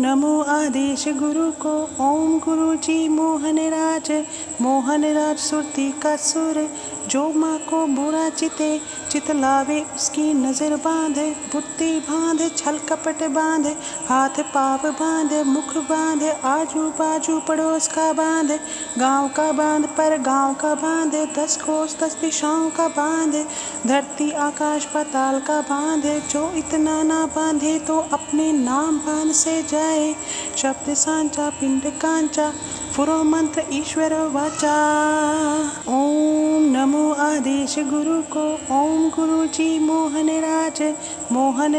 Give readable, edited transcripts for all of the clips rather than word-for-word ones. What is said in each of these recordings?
नमो आदेश गुरु को। ओम गुरु जी मोहन राज सुरती का सुर। जो माँ को बुरा चिते चित लावे उसकी नज़र बांधे। बुद्धि बांधे छल कपट बांधे, हाथ पाव बांधे मुख बांधे, आजू बाजू पड़ोस का बांधे, गांव का बांध पर गांव का बांधे, 10 कोस 10 दिशाओं का बांधे, धरती आकाश पाताल का बांधे। जो इतना ना बांधे तो अपने नाम बांध से जाए। शब्द सांचा पिंड कांचा, फुरो मंत्र ईश्वर वाचा। ओम नमो आदेश गुरु को। ओम गुरु जी मोहन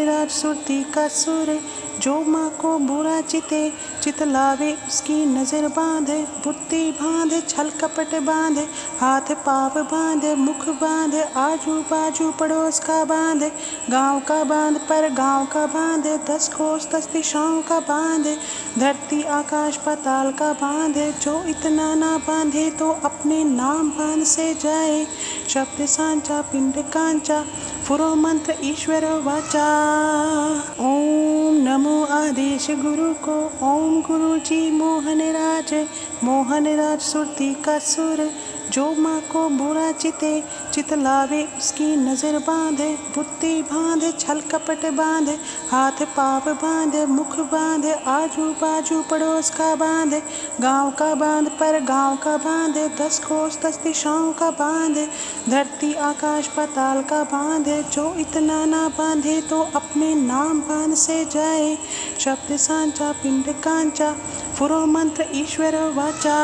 राज सुरती का सुर। जो माँ को बुरा चिते चित लावे उसकी नज़र बांधे। बुद्धि बांधे छल कपट बांधे, हाथ पाव बांधे मुख बांधे, आजू बाजू पड़ोस का बांधे, गांव का बांध पर गांव का बांधे, 10 कोस 10 दिशाओं का बांधे, धरती आकाश पाताल का बांधे। जो इतना ना बांधे तो अपने नाम बांध से जाए। शब्द सांचा पिंड कांचा, फुरो मंत्र ईश्वर वाचा। ओम नमो आदेश गुरु को। ओम गुरु जी मोहन राज सुरती का सुर। जो माँ को बुरा चिते चित लावे उसकी नज़र बांधे। बुद्धि बांधे छल कपट बांधे, हाथ पाव बांधे मुख बांधे, आजू बाजू पड़ोस का बांधे, गांव का बांध पर गांव का बांधे, 10 कोस 10 दिशाओं का बांधे, धरती आकाश पाताल का बांधे। जो इतना ना बांधे तो अपने नाम बांध से जाए। शब्द सांचा पिंड कांचा, फुरो मंत्र ईश्वर वाचा।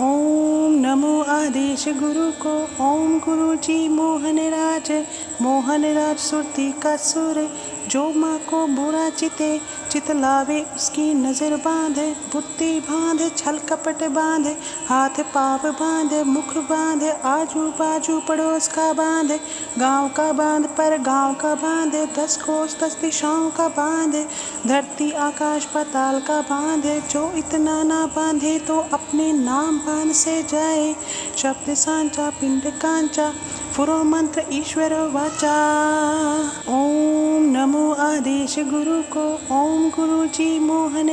ओम नमो आदेश गुरु को। ओम गुरु जी मोहन राज सुरती का सुर। जो माँ को बुरा चिते चित लावे उसकी नज़र बांधे। बुद्धि बांधे छल कपट बांधे, हाथ पाव बांधे मुख बांधे, आजू बाजू पड़ोस का बांधे, गांव का बांध पर गांव का बांधे, 10 कोस 10 दिशाओं का बांधे, धरती आकाश पाताल का बांधे। जो इतना ना बांधे तो अपने नाम बांध से जाए। शब्द सांचा पिंड कांचा, फुरो मंत्र ईश्वर वाचा। ओम नमो आदेश गुरु को। ओम गुरु जी मोहन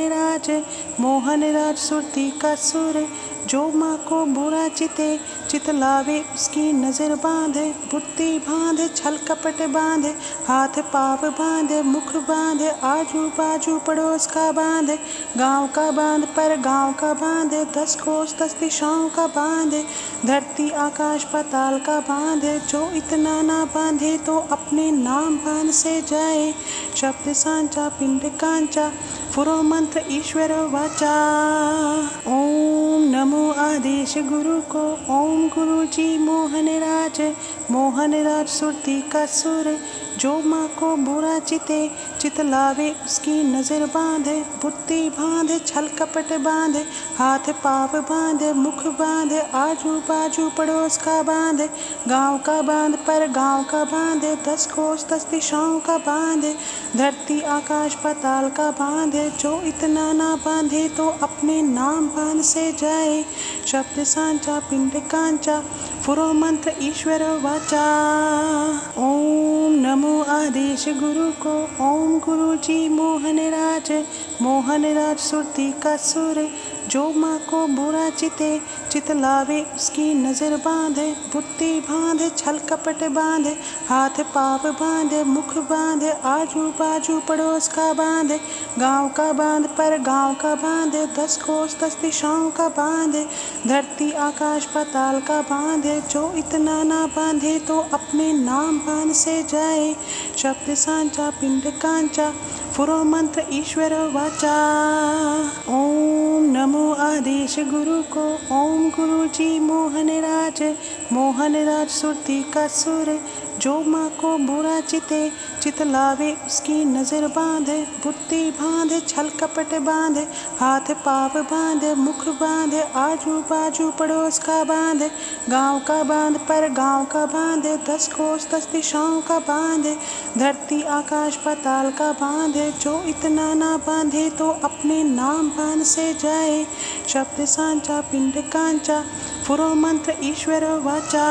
राज सुरती का सुर। जो माँ को बुरा चिते चित लावे उसकी नज़र बांधे। बुद्धि बांधे छल कपट बांधे, हाथ पाव बांधे मुख बांधे, आजू बाजू पड़ोस का बांधे, गांव का बांध पर गांव का बांधे, 10 कोस 10 दिशाओं का बांधे, धरती आकाश पाताल का बांधे। जो इतना ना बांधे तो अपने नाम बांध से जाए। शब्द सांचा पिंड कांचा, फुरो मंत्र ईश्वर वाचा। ओम नमो आदेश गुरु को। ओम गुरु जी मोहन राज सुरती का सुर। जो माँ को बुरा चिते चित लावे उसकी नज़र बांधे। बुद्धि बांधे छल कपट बांधे, हाथ पाव बांधे मुख बांधे, आजू बाजू पड़ोस का बांधे, गांव का बांध पर गांव का बांधे, 10 कोस 10 दिशाओं का बांधे, धरती आकाश पाताल का बांधे। जो इतना ना बांधे तो अपने नाम बांध से जाए। शब्द सांचा पिंड कांचा, फुरो मंत्र ईश्वर वाचा। ओम नमो आदेश गुरु को। ओम गुरु जी मोहन राज सुरती का सुर। जो माँ को बुरा चिते चित लावे उसकी नज़र बांधे। बुद्धि बांधे छल कपट बांधे, हाथ पाव बांधे मुख बांधे, आजू बाजू पड़ोस का बांधे, गांव का बांध पर गांव का बांधे, 10 कोस 10 दिशाओं का बांधे, धरती आकाश पाताल का बांधे। जो इतना ना बांधे तो अपने नाम बांध से जाए। शब्द सांचा पिंड कांचा, फुरो मंत्र ईश्वर वाचा। ओम नमो आदेश गुरु को। ओम गुरु जी मोहन राज सुरती का सुर। जो माँ को बुरा चिते चित लावे उसकी नज़र बांधे। बुद्धि बांधे छल कपट बांधे, हाथ पाव बांधे मुख बांधे, आजू बाजू पड़ोस का बांधे, गांव का बांध पर गांव का बांधे, 10 कोस 10 दिशाओं का बांधे, धरती आकाश पाताल का बांधे। जो इतना ना बांधे तो अपने नाम बांध से जाए। शब्द सांचा पिंड कांचा, पुरो मंत्र ईश्वर वाचा।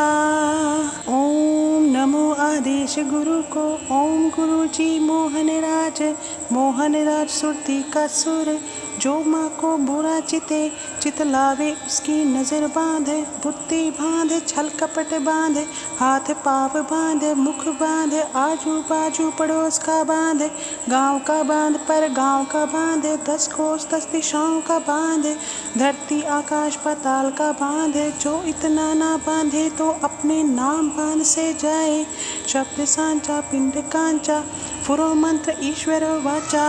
ओम नमो आदेश गुरु को। ओम गुरु जी मोहन राज सुरती का सुर। जो माँ को बुरा चिते चित लावे उसकी नजर बांधे। बुद्धि बांधे छल कपट बांधे। हाथ पाव बांधे मुख बांधे। आजू बाजू पड़ोस का बांधे। गांव का बांध पर गांव का बांधे। 10 कोस 10 दिशाओं का बांधे। धरती आकाश पाताल का बांधे। जो इतना ना बांधे तो अपने नाम बांध से जाए। शब्द सांचा पिंड कांचा पुरो मंत्र ईश्वर वाचा।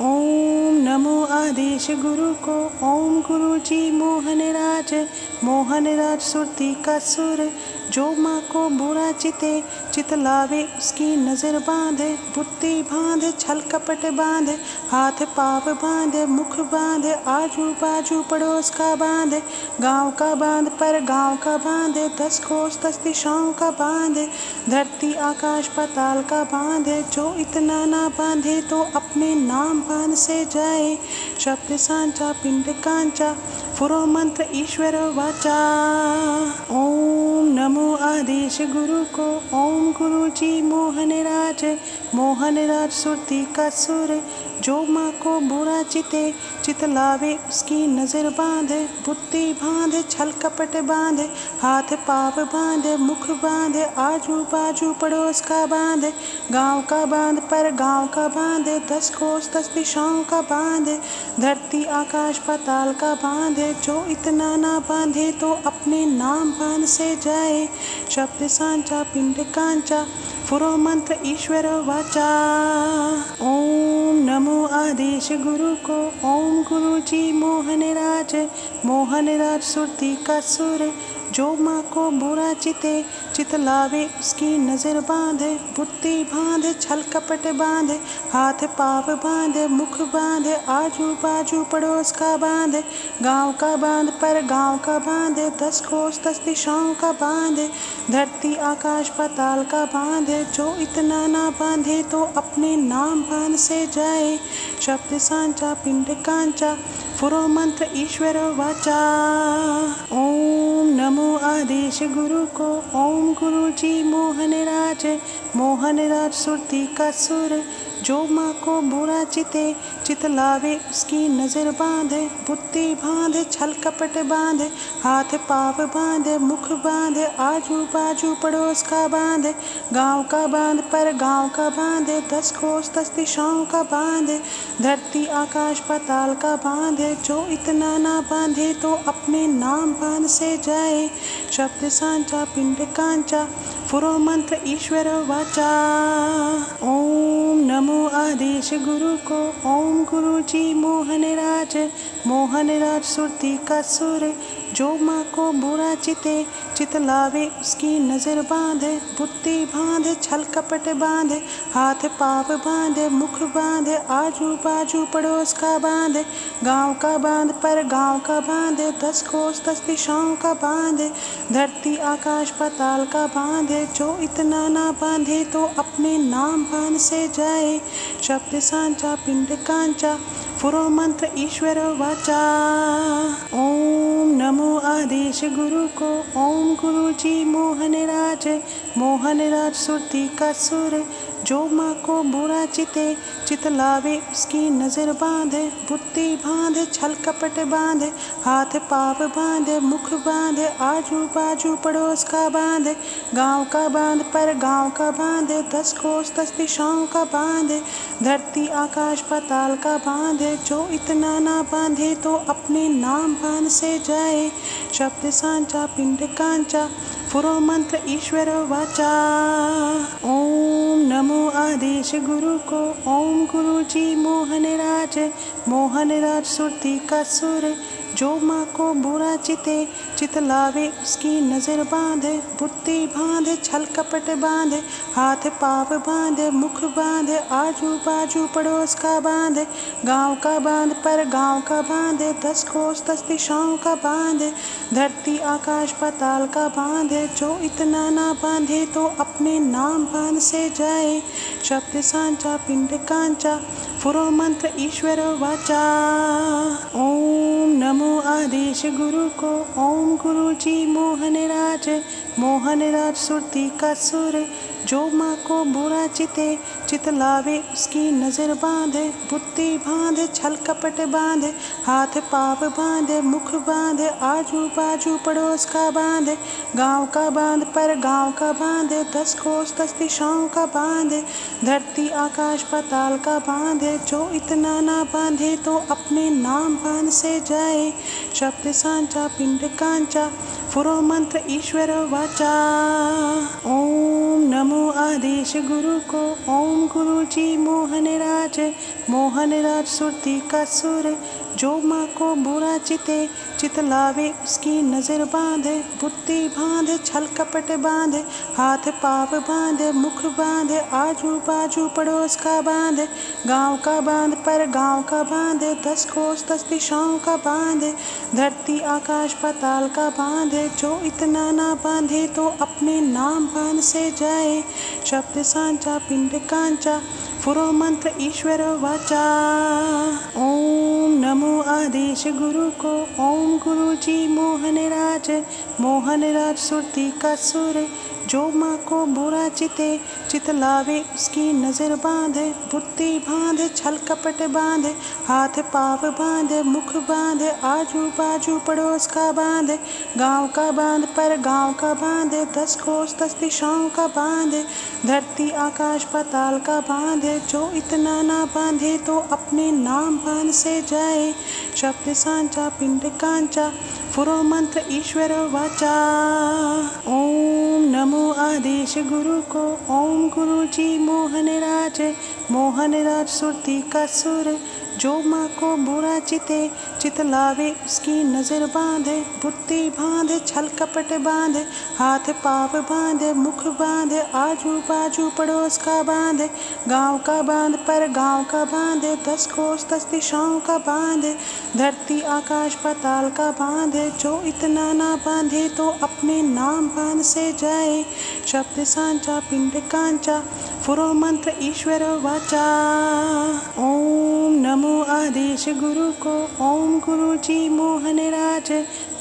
ओम नमो आदेश गुरु को। ओम गुरु जी मोहन राज सुरती का सुर। जो माँ को बुरा चिते चित लावे उसकी नजर बांधे। बुद्धि बांधे छल कपट बांधे। हाथ पाव बांधे मुख बांधे। आजू बाजू पड़ोस का बांधे। गांव का बांध पर गांव का बांधे। 10 कोस 10 दिशाओं का बांधे। धरती आकाश पाताल का बांधे। जो इतना ना बांधे तो अपने नाम बांध से जाए। शब्द सांचा पिंड कांचा पुरो मंत्र ईश्वर वाचा। ओम नमो आदेश गुरु को। ओम गुरु जी मोहन राज सुरती का सुर। जो माँ को बुरा चिते चित लावे उसकी नजर बांधे। बुद्धि बांधे छल कपट बांधे। हाथ पाव बांधे मुख बांधे। आजू बाजू पड़ोस का बांधे। गांव का बांध पर गांव का बांधे। 10 कोस 10 दिशाओं का बांधे। धरती आकाश पाताल का बांधे। जो इतना ना बांधे तो अपने नाम बांध से जाए। शब्द सांचा पिंड कांचा पुरो मंत्र ईश्वर वाचा। ओम नमो आदेश गुरु को। ओम गुरु जी मोहन राज सुरती का सुर। जो माँ को बुरा चिते चित लावे उसकी नजर बांधे। बुद्धि बांधे छल कपट बांधे। हाथ पाव बांधे मुख बांधे। आजू बाजू पड़ोस का बांधे। गांव का बांध पर गांव का बांधे। 10 कोस 10 दिशाओं का बांधे। धरती आकाश पाताल का बांधे। जो इतना ना बांधे तो अपने नाम बांध से जाए। शब्द सांचा पिंड कांचा पुरो मंत्र ईश्वर वाचा। ओम नमो आदेश गुरु को। ओम गुरु जी मोहन राज सुरती का सुर। जो माँ को बुरा चिते चित लावे उसकी नजर बांधे। बुद्धि बांधे छल कपट बांधे। हाथ पाव बांधे मुख बांधे। आजू बाजू पड़ोस का बांधे। गांव का बांध पर गांव का बांधे। 10 कोस 10 दिशाओं का बांधे। धरती आकाश पाताल का बांधे। जो इतना ना बांधे तो अपने नाम बांध से जाए। शब्द सांचा पिंड कांचा पुरो मंत्र ईश्वर वाचा। ओम नमो आदेश गुरु को। ओम गुरु जी मोहन राज सुरती का सुर। जो माँ को बुरा चिते चित लावे उसकी नजर बांधे। बुद्धि बांधे छल कपट बांधे। हाथ पाव बांधे मुख बांधे। आजू बाजू पड़ोस का बांधे। गांव का बांध पर गांव का बांधे। 10 कोस 10 दिशाओं का बांधे। धरती आकाश पाताल का बांधे। जो इतना ना बांधे तो अपने नाम बांध से जाए। शब्द सांचा पिंड कांचा पुरो मंत्र ईश्वर वाचा। ओम नमो आदेश गुरु को। ओम गुरु जी मोहन राज सुरती का सुर। जो माँ को बुरा चिते चित लावे उसकी नजर बांधे। बुद्धि बांधे छल कपट बांधे। हाथ पाव बांधे मुख बांधे। आजू बाजू पड़ोस का बांधे। गांव का बांध पर गांव का बांधे। 10 कोस 10 दिशाओं का बांधे। धरती आकाश पाताल का बांधे। जो इतना ना बांधे तो अपने नाम बांध से जाए। शब्द सांचा पिंड कांचा पुरो मंत्र ईश्वर वाचा। ओम नमो आदेश गुरु को। ओम गुरु जी मोहन राज सुरती का सुर। जो माँ को बुरा चिते चित लावे उसकी नजर बांधे। बुद्धि बांधे छल कपट बांधे। हाथ पाव बांधे मुख बांधे। आजू बाजू पड़ोस का बांधे। गांव का बांध पर गांव का बांधे। 10 कोस 10 दिशाओं का बांधे। धरती आकाश पाताल का बांधे। जो इतना ना बांधे तो अपने नाम बांध से जाए। शब्द सांचा पिंड कांचा पुरो मंत्र ईश्वर वाचा। ओम नमो आदेश गुरु को। ओम गुरु जी मोहनराज, मोहनराज सुरती का सुर। जो माँ को बुरा चिते, चित लावे उसकी नजर बांधे। बुद्धि बांधे, छल कपट बांधे, हाथ पाव बांधे, मुख बांधे, आजू बाजू पड़ोस का बांधे। गांव का बांध पर गांव का बांधे, 10 कोस 10 दिशाओं का बांधे। धरती आकाश पाताल का बांधे, जो इतना ना बांधे तो अपने नाम बांध से जाए। शब्द सांचा पिंड कांचा, पुरो मंत्र ईश्वर वाचा। ओम नमो आदेश गुरु को। ओम गुरु जी मोहनराज, मोहनराज सुरती का सुर। जो माँ को बुरा चिते, चित लावे उसकी नजर बांधे। बुद्धि बांधे, छल कपट बांधे, हाथ पाव बांधे, मुख बांधे, आजू बाजू पड़ोस का बांधे। गांव का बांध पर गांव का बांधे, 10 कोस 10 दिशाओं का बांधे। धरती आकाश पाताल का बांधे, जो इतना ना बांधे तो अपने नाम बांध से जाए। शब्द सांचा पिंड कांचा, पुरो मंत्र ईश्वर वाचा। ओम नमो आदेश गुरु को। ओम गुरु जी मोहनराज, मोहनराज सुरती का सुर। जो माँ को बुरा चिते, चित लावे उसकी नजर बांधे। बुद्धि बांधे, छल कपट बांधे, हाथ पाव बांधे, मुख बांधे, आजू बाजू पड़ोस का बांधे। गांव का बांध पर गांव का बांधे, 10 कोस 10 दिशाओं का बांधे। धरती आकाश पाताल का बांधे, जो इतना ना बांधे तो अपने नाम बांध से जाए। शब्द सांचा पिंड कांचा, पुरो मंत्र ईश्वर वाचा। ओम नमो आदेश गुरु को। ओम गुरु जी मोहनराज, मोहनराज सुरती का सुर। जो माँ को बुरा चिते, चित लावे उसकी नजर बांधे। बुद्धि बांधे, छल कपट बांधे, हाथ पाव बांधे, मुख बांधे, आजू बाजू पड़ोस का बांधे। गांव का बांध पर गांव का बांधे, 10 कोस 10 दिशाओं का बांधे। धरती आकाश पाताल का बांधे, जो इतना ना बांधे तो अपने नाम बांध से जाए। शब्द सांचा पिंड कांचा, पुरो मंत्र ईश्वर वाचा। ओम नमो आदेश गुरु को। ओम गुरु जी मोहनराज,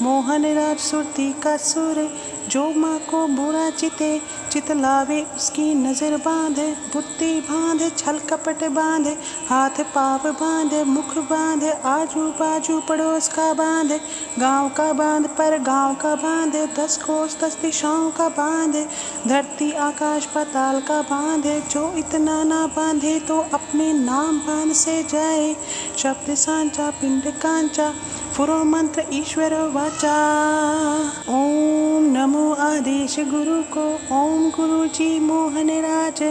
मोहनराज सुरती का सुर। जो माँ को बुरा चिते, चित लावे उसकी नजर बांधे। बुद्धि बांधे, छल कपट बांधे, हाथ पाव बांधे, मुख बांधे, आजू बाजू पड़ोस का बांधे। गांव का बांध पर गांव का बांधे, 10 कोस 10 दिशाओं का बांधे। धरती आकाश पाताल का बांधे, जो इतना ना बांधे तो अपने नाम बांध से जाए। शब्द सांचा पिंड कांचा, पुरो मंत्र ईश्वर वाचा। ओम नमो आदेश गुरु को। ओम गुरु जी मोहनराज,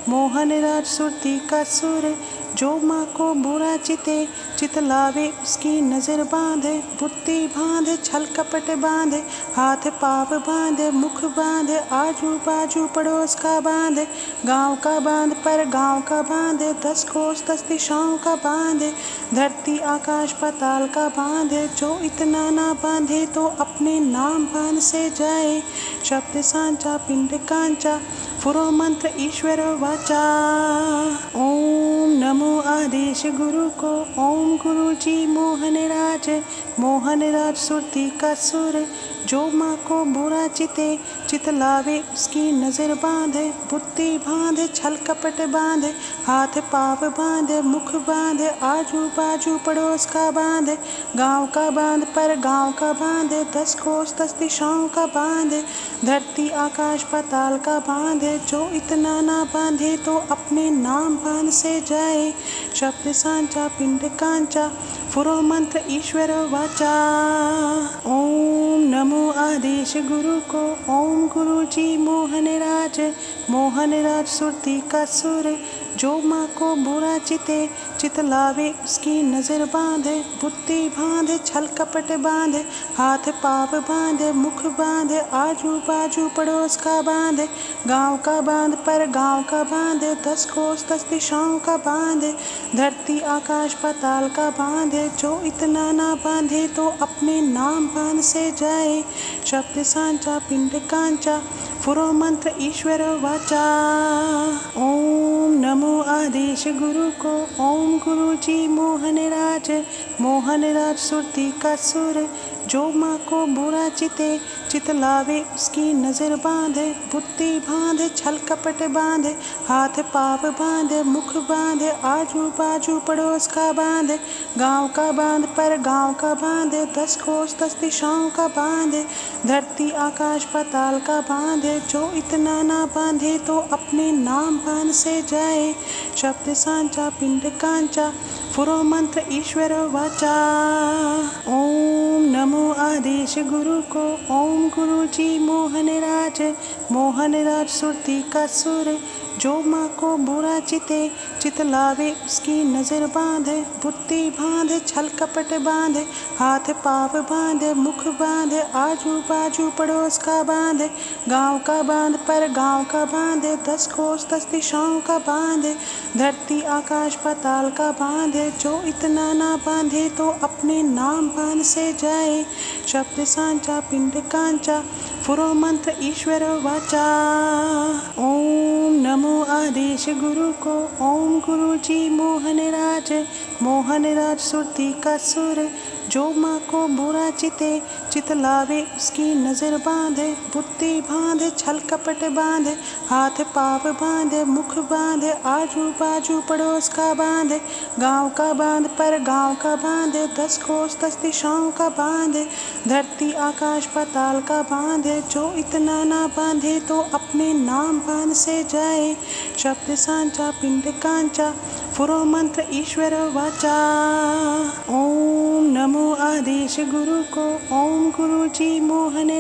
मोहनराज सुरती का सुर। जो माँ को बुरा चिते, चित लावे उसकी नजर बांधे। बुद्धि बांधे, छल कपट बांधे, हाथ पाव बांधे, मुख बांधे, आजू बाजू पड़ोस का बांधे। गांव का बांध पर गांव का बांधे, 10 कोस 10 दिशाओं का बांधे। धरती आकाश पाताल का बांधे, जो इतना ना बांधे तो अपने नाम बांध से जाए। शब्द सांचा पिंड कांचा, पुरो मंत्र ईश्वर वाचा। ओम नमो आदेश गुरु को। ओम गुरु जी मोहनराज, मोहनराज सुरती का सुर। जो माँ को बुरा चिते, चित लावे उसकी नजर बांधे। बुद्धि बांधे, छल कपट बांधे, हाथ पाव बांधे, मुख बांधे, आजू बाजू पड़ोस का बांधे। गांव का बांध पर गांव का बांधे, 10 कोस 10 दिशाओं का बांधे। धरती आकाश पाताल का बांधे, जो इतना ना बांधे तो अपने नाम बांध से जाए। शब्द सांचा पिंड कांचा, पुरो मंत्र ईश्वर वाचा। ओम नमो आदेश गुरु को। ओम गुरु जी मोहनराज, मोहनराज सुरती का सुर। जो माँ को बुरा चिते, चित लावे उसकी नजर बांधे। बुद्धि बांधे, छल कपट बांधे, हाथ पाव बांधे, मुख बांधे, आजू बाजू पड़ोस का बांधे। गांव का बांध पर गांव का बांधे, 10 कोस 10 दिशाओं का बांधे। धरती आकाश पाताल का बांधे, जो इतना ना बांधे तो अपने नाम बांध से जाए। शब्द सांचा पिंड कांचा, पुरो मंत्र ईश्वर वाचा। ओम नमो आदेश गुरु को। ओम गुरु जी मोहन राज सुरती का सुर। जो माँ को बुरा चिते चित लावे उसकी नजर बांधे। बुद्धि बांधे छल कपट बांधे। हाथ पाप बांधे मुख बांधे। आजू बाजू पड़ोस का बांधे। गांव का बांध पर गांव का बांधे। 10 कोस 10 दिशाओं का बांधे। धरती आकाश पाताल का बांधे। जो इतना ना बांधे तो अपने नाम बांध से जाए। शब्द सांचा पिंड कांचा पुरो मंत्र ईश्वर वाचा। ओम नमो आदेश गुरु को। ओम गुरु जी मोहन राज सुरती का सुर। जो माँ को बुरा चिते चित लावे उसकी नजर बांधे। बुद्धि बांधे छल कपट बांधे। हाथ पाप बांधे मुख बांधे। आजू बाजू पड़ोस का बांधे। गांव का बांध पर गांव का बांधे। 10 कोस 10 दिशाओं का बांधे। धरती आकाश पाताल का बांधे। जो इतना ना बांधे तो अपने नाम बांध से जाए। शब्द सांचा पिंड कांचा पुरो मंत्र ईश्वर वाचा। ओम नमो आदेश गुरु को। ओम गुरु जी मोहन राज सुरती का सुर। जो माँ को बुरा चिते चित लावे उसकी नजर बांधे। बुद्धि बांधे छल कपट बांधे। हाथ पाप बांधे मुख बांधे। आजू बाजू पड़ोस का बांधे। गांव का बांध पर गांव का बांधे। 10 कोस 10 दिशाओं का बांधे। धरती आकाश पाताल का बांधे। जो इतना ना बांधे तो अपने नाम बांध से जाए। शब्द सांचा पिंड कांचा पुरो मंत्र ईश्वर वाचा। ओम नमो आदेश गुरु को। ओम गुरु जी मोहन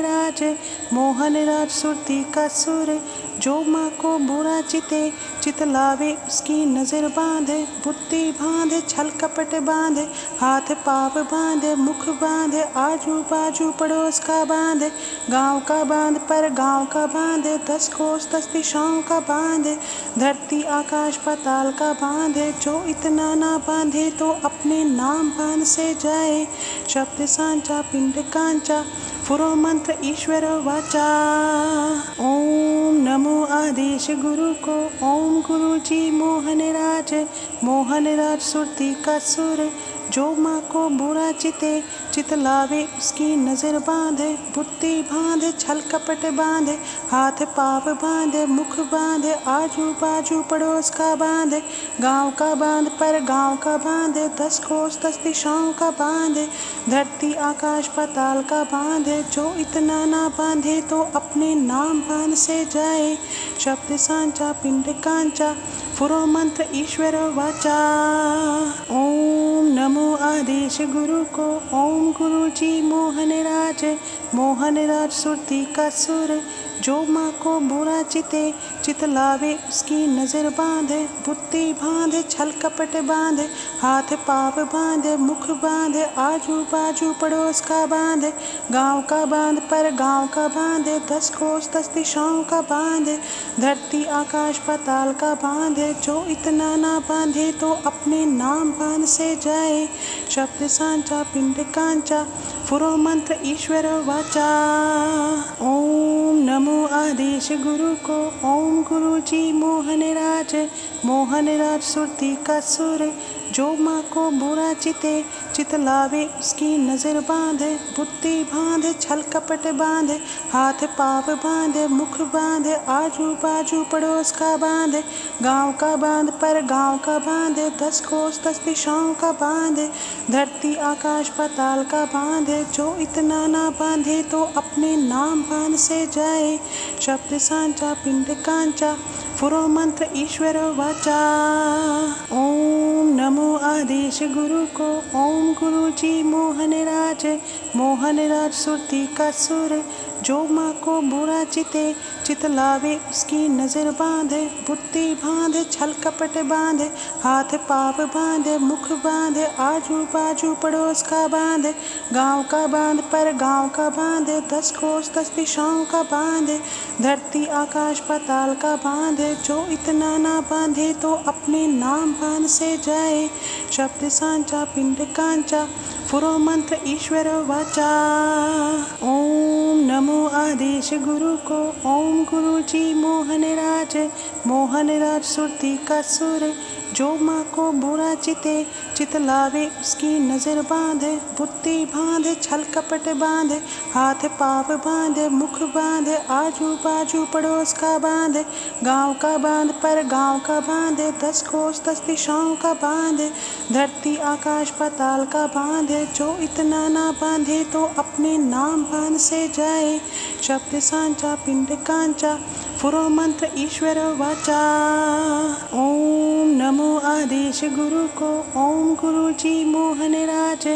राज सुरती का सुर। जो माँ को बुरा चिते चित लावे उसकी नजर बांधे। बुद्धि बांधे छल कपट बांधे। हाथ पाप बांधे मुख बांधे। आजू बाजू पड़ोस का बांधे। गांव का बांध पर गांव का बांधे। 10 कोस 10 दिशाओं का बांधे। धरती आकाश पाताल का बांधे। जो इतना ना बांधे तो अपने नाम बांध से जाए। शब्द सांचा पिंड कांचा पुरो मंत्र ईश्वर वाचा। ओम नमो आदेश गुरु को। ओम गुरु जी मोहन राज सुरती का सुर। जो माँ को बुरा चिते चित लावे उसकी नजर बांधे। बुद्धि बांधे छल कपट बांधे। हाथ पाप बांधे मुख बांधे। आजू बाजू पड़ोस का बांधे। गांव का बांध पर गांव का बांधे। 10 कोस 10 दिशाओं का बांधे। धरती आकाश पाताल का बांधे। जो इतना ना बांधे तो अपने नाम बांध से जाए। शब्द सांचा पिंड कांचा पुरो मंत्र ईश्वर वाचा। ओम नमो आदेश गुरु को। ओम गुरु जी मोहन राज सुरती का सुर। जो माँ को बुरा चिते चित लावे उसकी नजर बांधे। बुद्धि बांधे छल कपट बांधे। हाथ पाप बांधे मुख बांधे। आजू बाजू पड़ोस का बांधे। गांव का बांध पर गांव का बांधे। 10 कोस 10 दिशाओं का बांधे। धरती आकाश पाताल का बांधे। जो इतना ना बांधे तो अपने नाम बांध से जाए। शब्द सांचा पिंड कांचा पुरो मंत्र ईश्वर वाचा। ओम नमो आदेश गुरु को। ओम गुरु जी मोहन राज सुरती का सुर। जो माँ को बुरा चिते चित लावे उसकी नजर बांधे। बुद्धि बांधे छल कपट बांधे। हाथ पाप बांधे मुख बांधे। आजू बाजू पड़ोस का बांधे। गांव का बांध पर गांव का बांधे। 10 कोस 10 दिशाओं का बांधे। धरती आकाश पाताल का बांधे। जो इतना ना बांधे तो अपने नाम बांध से जाए। शब्द सांचा पिंड कांचा पुरो मंत्र ईश्वर वाचा। ओम नमो आदेश गुरु को। ओम गुरु जी मोहन राज सुरती का सुर। जो माँ को बुरा चिते चित लावे उसकी नजर बांधे। बुद्धि बांधे छल कपट बांधे। हाथ पाप बांधे मुख बांधे। आजू बाजू पड़ोस का बांधे। गांव का बांध पर गांव का बांधे। 10 कोस 10 दिशाओं का बांधे। धरती आकाश पाताल का बांधे। जो इतना ना बांधे तो अपने नाम बांध से जाए। शब्द सांचा पिंड कांचा पुरो मंत्र ईश्वर वाचा। ओम नमो आदेश गुरु को। ओम गुरु जी मोहनराज, मोहनराज सुरती का सुर। जो माँ को बुरा चिते, चित लावे उसकी नजर बांधे। बुद्धि बांधे, छल कपट बांधे, हाथ पाव बांधे, मुख बांधे, आजू बाजू पड़ोस का बांधे। गांव का बांध पर गांव का बांधे, 10 कोस 10 दिशाओं का बांधे। धरती आकाश पाताल का बांधे, जो इतना ना बांधे तो अपने नाम बांध से जाए। शब्द सांचा पिंड कांचा, पुरो मंत्र ईश्वर वाचा। ओम नमो आदेश गुरु को। ओम गुरु जी मोहनराज,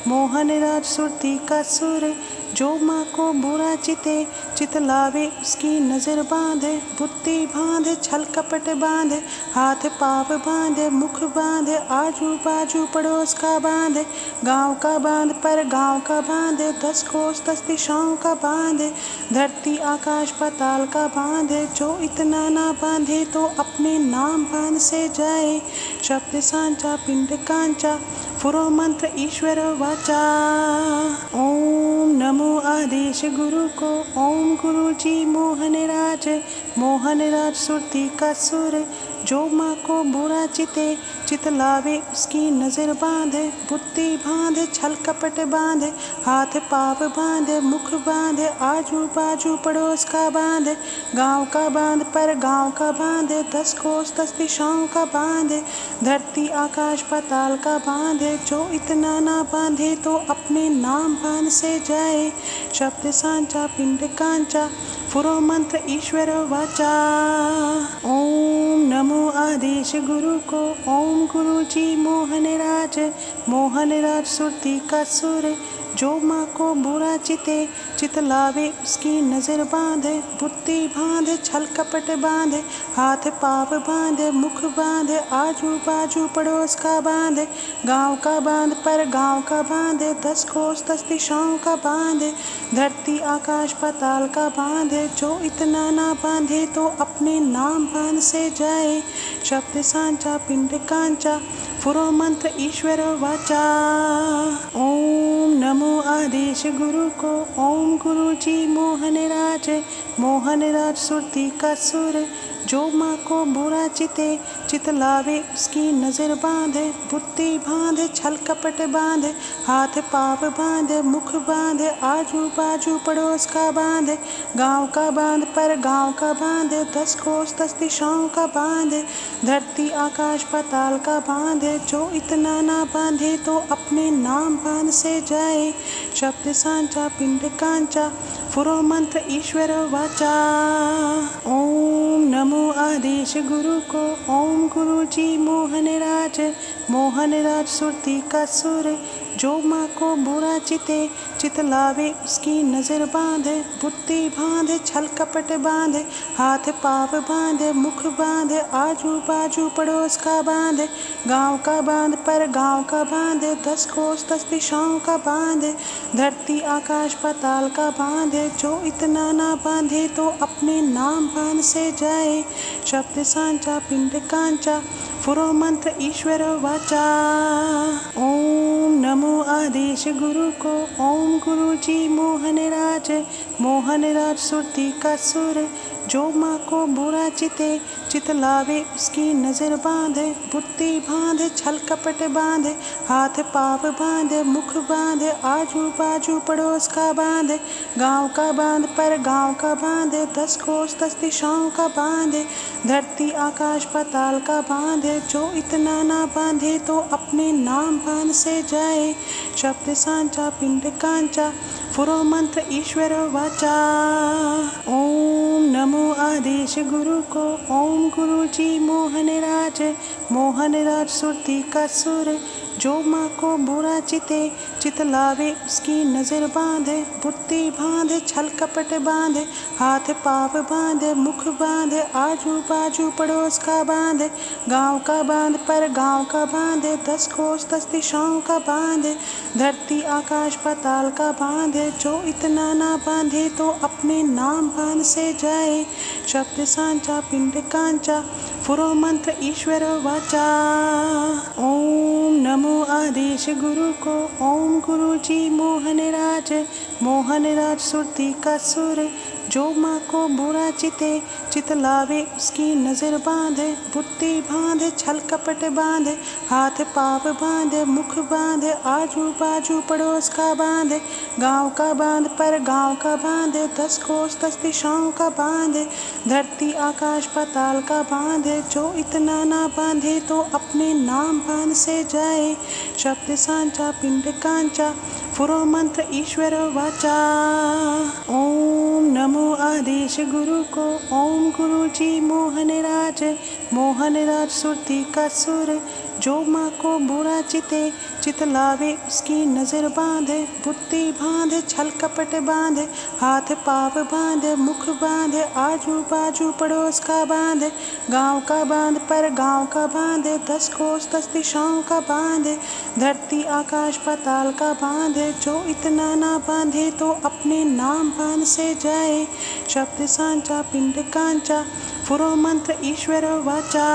मोहनराज सुरती का सुर। जो माँ को बुरा चिते, चित लावे उसकी नजर बांधे। बुद्धि बांधे, छल कपट बांधे, हाथ पाव बांधे, मुख बांधे, आजू बाजू पड़ोस का बांधे। गांव का बांध पर गांव का बांधे, 10 कोस 10 दिशाओं का बांधे। धरती आकाश पाताल का बांधे, जो इतना ना बांधे तो अपने नाम बांध से जाए। शब्द सांचा पिंड कांचा, पुरो मंत्र ईश्वर वाचा। ओम नमो आदेश गुरु को। ओम गुरु जी मोहनराज, मोहनराज सुरती का सुर। जो माँ को बुरा चिते, चित लावे उसकी नजर बांधे। बुद्धि बांधे, छल कपट बांधे, हाथ पाव बांधे, मुख बांधे, आजू बाजू पड़ोस का बांधे। गांव का बांध पर गांव का बांधे, 10 कोस 10 दिशाओं का बांधे। धरती आकाश पाताल का बांधे, जो इतना ना बांधे तो अपने नाम बांध से जाए। शब्द सांचा पिंड कांचा, पुरो मंत्र ईश्वर वाचा। ओम नमो आदेश गुरु को। ओम गुरु जी मोहनराज, मोहनराज सुरती का सुर। जो माँ को बुरा चिते, चित लावे उसकी नजर बांधे। बुद्धि बांधे, छल कपट बांधे, हाथ पाव बांधे, मुख बांधे, आजू बाजू पड़ोस का बांधे। गांव का बांध पर गांव का बांधे, 10 कोस 10 दिशाओं का बांधे। धरती आकाश पाताल का बांधे, जो इतना ना बांधे तो अपने नाम बांध से जाए। शब्द सांचा पिंड कांचा, पुरो मंत्र ईश्वर वाचा। ओम नमो आदेश गुरु को। ओम गुरु जी मोहनराज, मोहनराज सुरती का सुर। जो माँ को बुरा चिते, चित लावे उसकी नजर बांधे। बुद्धि बांधे, छल कपट बांधे, हाथ पाव बांधे, मुख बांधे, आजू बाजू पड़ोस का बांधे। गांव का बांध पर गांव का बांधे, 10 कोस 10 दिशाओं का बांधे। धरती आकाश पाताल का बांधे, जो इतना ना बांधे तो अपने नाम बांध से जाए। शब्द सांचा पिंड कांचा, पुरो मंत्र ईश्वर वाचा। ओम नमो आदेश गुरु को। ओम गुरु जी मोहनराज, मोहनराज सुरती का सुर। जो माँ को बुरा चिते, चित लावे उसकी नजर बांधे। बुद्धि बांधे, छल कपट बांधे, हाथ पाव बांधे, मुख बांधे, आजू बाजू पड़ोस का बांधे। गांव का बांध पर गांव का बांधे, 10 कोस 10 दिशाओं का बांधे। धरती आकाश पाताल का बांधे, जो इतना ना बांधे तो अपने नाम बांध से जाए। शब्द सांचा पिंड कांचा, पुरो मंत्र ईश्वर वाचा। ओम नमो आदेश गुरु को। ओम गुरु जी मोहनराज, मोहनराज सुरती का सुर। जो माँ को बुरा चिते, चित लावे उसकी नजर बांधे। बुद्धि बांधे, छल कपट बांधे, हाथ पाव बांधे, मुख बांधे, आजू बाजू पड़ोस का बांधे। गांव का बांध पर गांव का बांधे, 10 कोस 10 दिशाओं का बांधे। धरती आकाश पाताल का बांधे, जो इतना ना बांधे तो अपने नाम बांध से जाए। शब्द सांचा पिंड कांचा, पुरो मंत्र ईश्वर वाचा। ओम नमो आदेश गुरु को। ओम गुरु जी मोहनराज, मोहनराज सुरती का सुर। जो माँ को बुरा चिते, चित लावे उसकी नजर बांधे। बुद्धि बांधे, छल कपट बांधे, हाथ पाव बांधे, मुख बांधे, आजू बाजू पड़ोस का बांधे। गांव का बांध पर गांव का बांधे, 10 कोस 10 दिशाओं का बांधे। धरती आकाश पाताल का बांधे, जो इतना ना बांधे तो अपने नाम बांध से जाए। शब्द सांचा पिंड कांचा, पुरो मंत्र ईश्वर वाचा। ओम नमो आदेश गुरु को। ओम गुरु जी मोहन राज सुरती का सुर। जो माँ को बुरा चिते चित लावे उसकी नज़र बांधे। बुद्धि बांधे छल कपट बांधे, हाथ पाव बांधे मुख बांधे, आजू बाजू पड़ोस का बांधे, गांव का बांध पर गांव का बांधे, 10 कोस 10 दिशाओं का बांधे, धरती आकाश पाताल का बांधे। जो इतना ना बांधे तो अपने नाम बांध से जाए। शब्द सांचा पिंड कांचा फुरो मंत्र ईश्वर वाचा। ओम नमो आदेश गुरु को। ओम गुरु जी मोहन राज सुरती का सुर। जो माँ को बुरा चिते चित लावे उसकी नज़र बांधे। बुद्धि बांधे छल कपट बांधे, हाथ पाव बांधे मुख बांधे, आजू बाजू पड़ोस का बांधे, गांव का बांध पर गांव का बांधे, 10 कोस 10 दिशाओं का बांधे, धरती आकाश पाताल का बांधे। जो इतना ना बांधे तो अपने नाम बांध से जाए। शब्द सांचा पिंड कांचा फुरो मंत्र ईश्वर वाचा।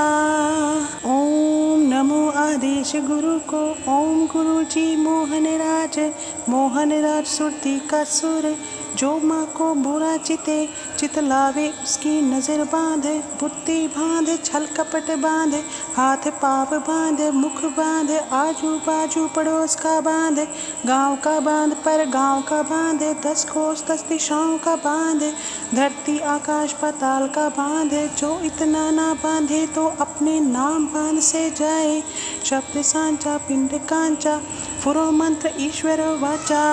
ओम नमो आदेश गुरु को। ओम गुरु जी मोहन राज सुरती का सुर। जो माँ को बुरा चिते चित लावे उसकी नज़र बांधे। बुद्धि बांधे छल कपट बांधे, हाथ पाव बांधे मुख बांधे, आजू बाजू पड़ोस का बांधे, गांव का बांध पर गांव का बांधे, 10 कोस 10 दिशाओं का बांधे, धरती आकाश पाताल का बांधे। जो इतना ना बांधे तो अपने नाम बांध से जाए। शब्द सांचा पिंड कांचा फुरो मंत्र ईश्वर वाचा।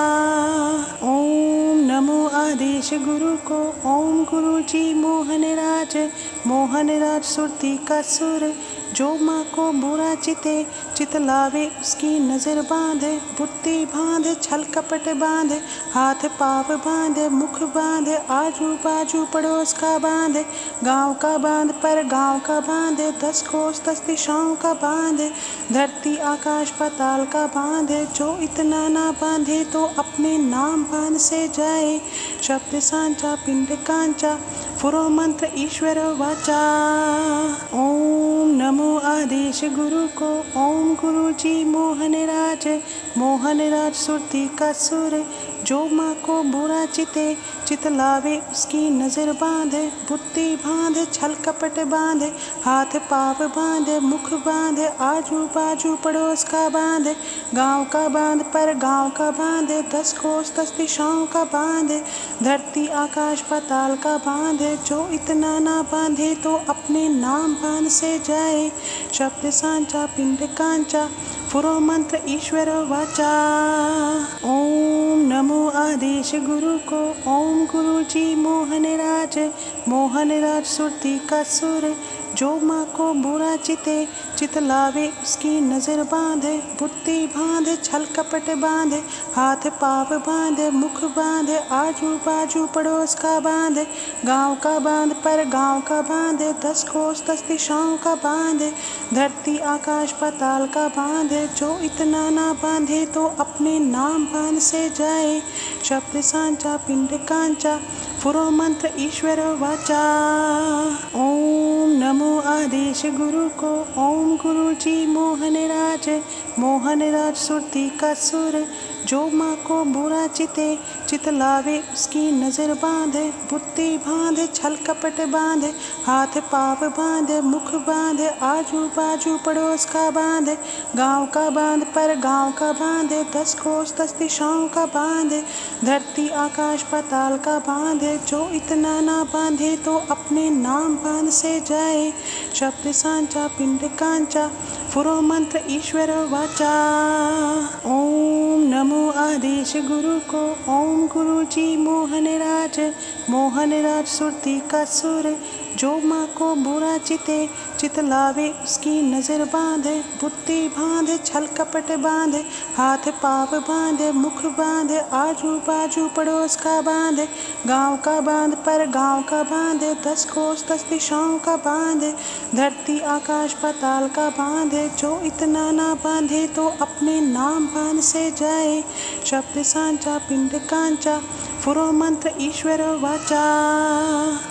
ओम नमो आदेश गुरु को। ओम गुरु जी मोहन राज सुरती का सुर। जो माँ को बुरा चिते चित लावे उसकी नज़र बांधे। बुद्धि बांधे छल कपट बांधे, हाथ पाव बांधे मुख बांधे, आजू बाजू पड़ोस का बांधे, गांव का बांध पर गांव का बांधे, 10 कोस 10 दिशाओं का बांधे, धरती आकाश पाताल का बांधे। जो इतना ना बांधे तो अपने नाम बांध से जाए। शब्द सांचा पिंड कांचा फुरो मंत्र ईश्वर वाचा। ओम नमो आदेश गुरु को। ओम गुरु जी मोहन राज सुरती का सुर। जो माँ को बुरा चिते चित लावे उसकी नज़र बांधे। बुद्धि बांधे छल कपट बांधे, हाथ पाव बांधे मुख बांधे, आजू बाजू पड़ोस का बांधे, गांव का बांध पर गांव का बांधे, 10 कोस 10 दिशाओं का बांधे, धरती आकाश पाताल का बांधे। जो इतना ना बांधे तो अपने नाम बांध से जाए। शब्द सांचा पिंड कांचा फुरो मंत्र ईश्वर वाचा। ओम नमो आदेश गुरु को। ओम गुरु जी मोहन राज सुरती का सुर। जो माँ को बुरा चिते चित लावे उसकी नज़र बांधे। बुद्धि बांधे छल कपट बांधे, हाथ पाव बांधे मुख बांधे, आजू बाजू पड़ोस का बांधे, गांव का बांध पर गांव का बांधे, 10 कोस 10 दिशाओं का बांधे, धरती आकाश पाताल का बांधे। जो इतना ना बांधे तो अपने नाम बांध से जाए। शब्द सांचा पिंड कांचा फुरो मंत्र ईश्वर वाचा। ओम नमो आदेश गुरु को। ओम गुरु जी मोहन राज सुरती का सुर। जो माँ को बुरा चिते चित लावे उसकी नज़र बांधे। बुद्धि बांधे छल कपट बांधे, हाथ पाव बांधे मुख बांधे, आजू बाजू पड़ोस का बांधे, गांव का बांध पर गांव का बांधे, 10 कोस 10 दिशाओं का बांधे, धरती आकाश पाताल का बांधे। जो इतना ना बांधे तो अपने नाम बांध से जाए। शब्द सांचा पिंड कांचा फुरो मंत्र ईश्वर वाचा। ओम नमो आदेश गुरु को। ओम गुरु जी मोहन राज सुरती का सुर। जो माँ को बुरा चिते चित लावे उसकी नज़र बांधे। बुद्धि बांधे छल कपट बांधे, हाथ पाव बांधे मुख बांधे, आजू बाजू पड़ोस का बांधे, गांव का बांध पर गांव का बांधे, 10 कोस 10 दिशाओं का बांधे, धरती आकाश पाताल का बांधे। जो इतना ना बांधे तो अपने नाम बांध से जाए। शब्द सांचा पिंड कांचा फुरो मंत्र ईश्वर वाचा।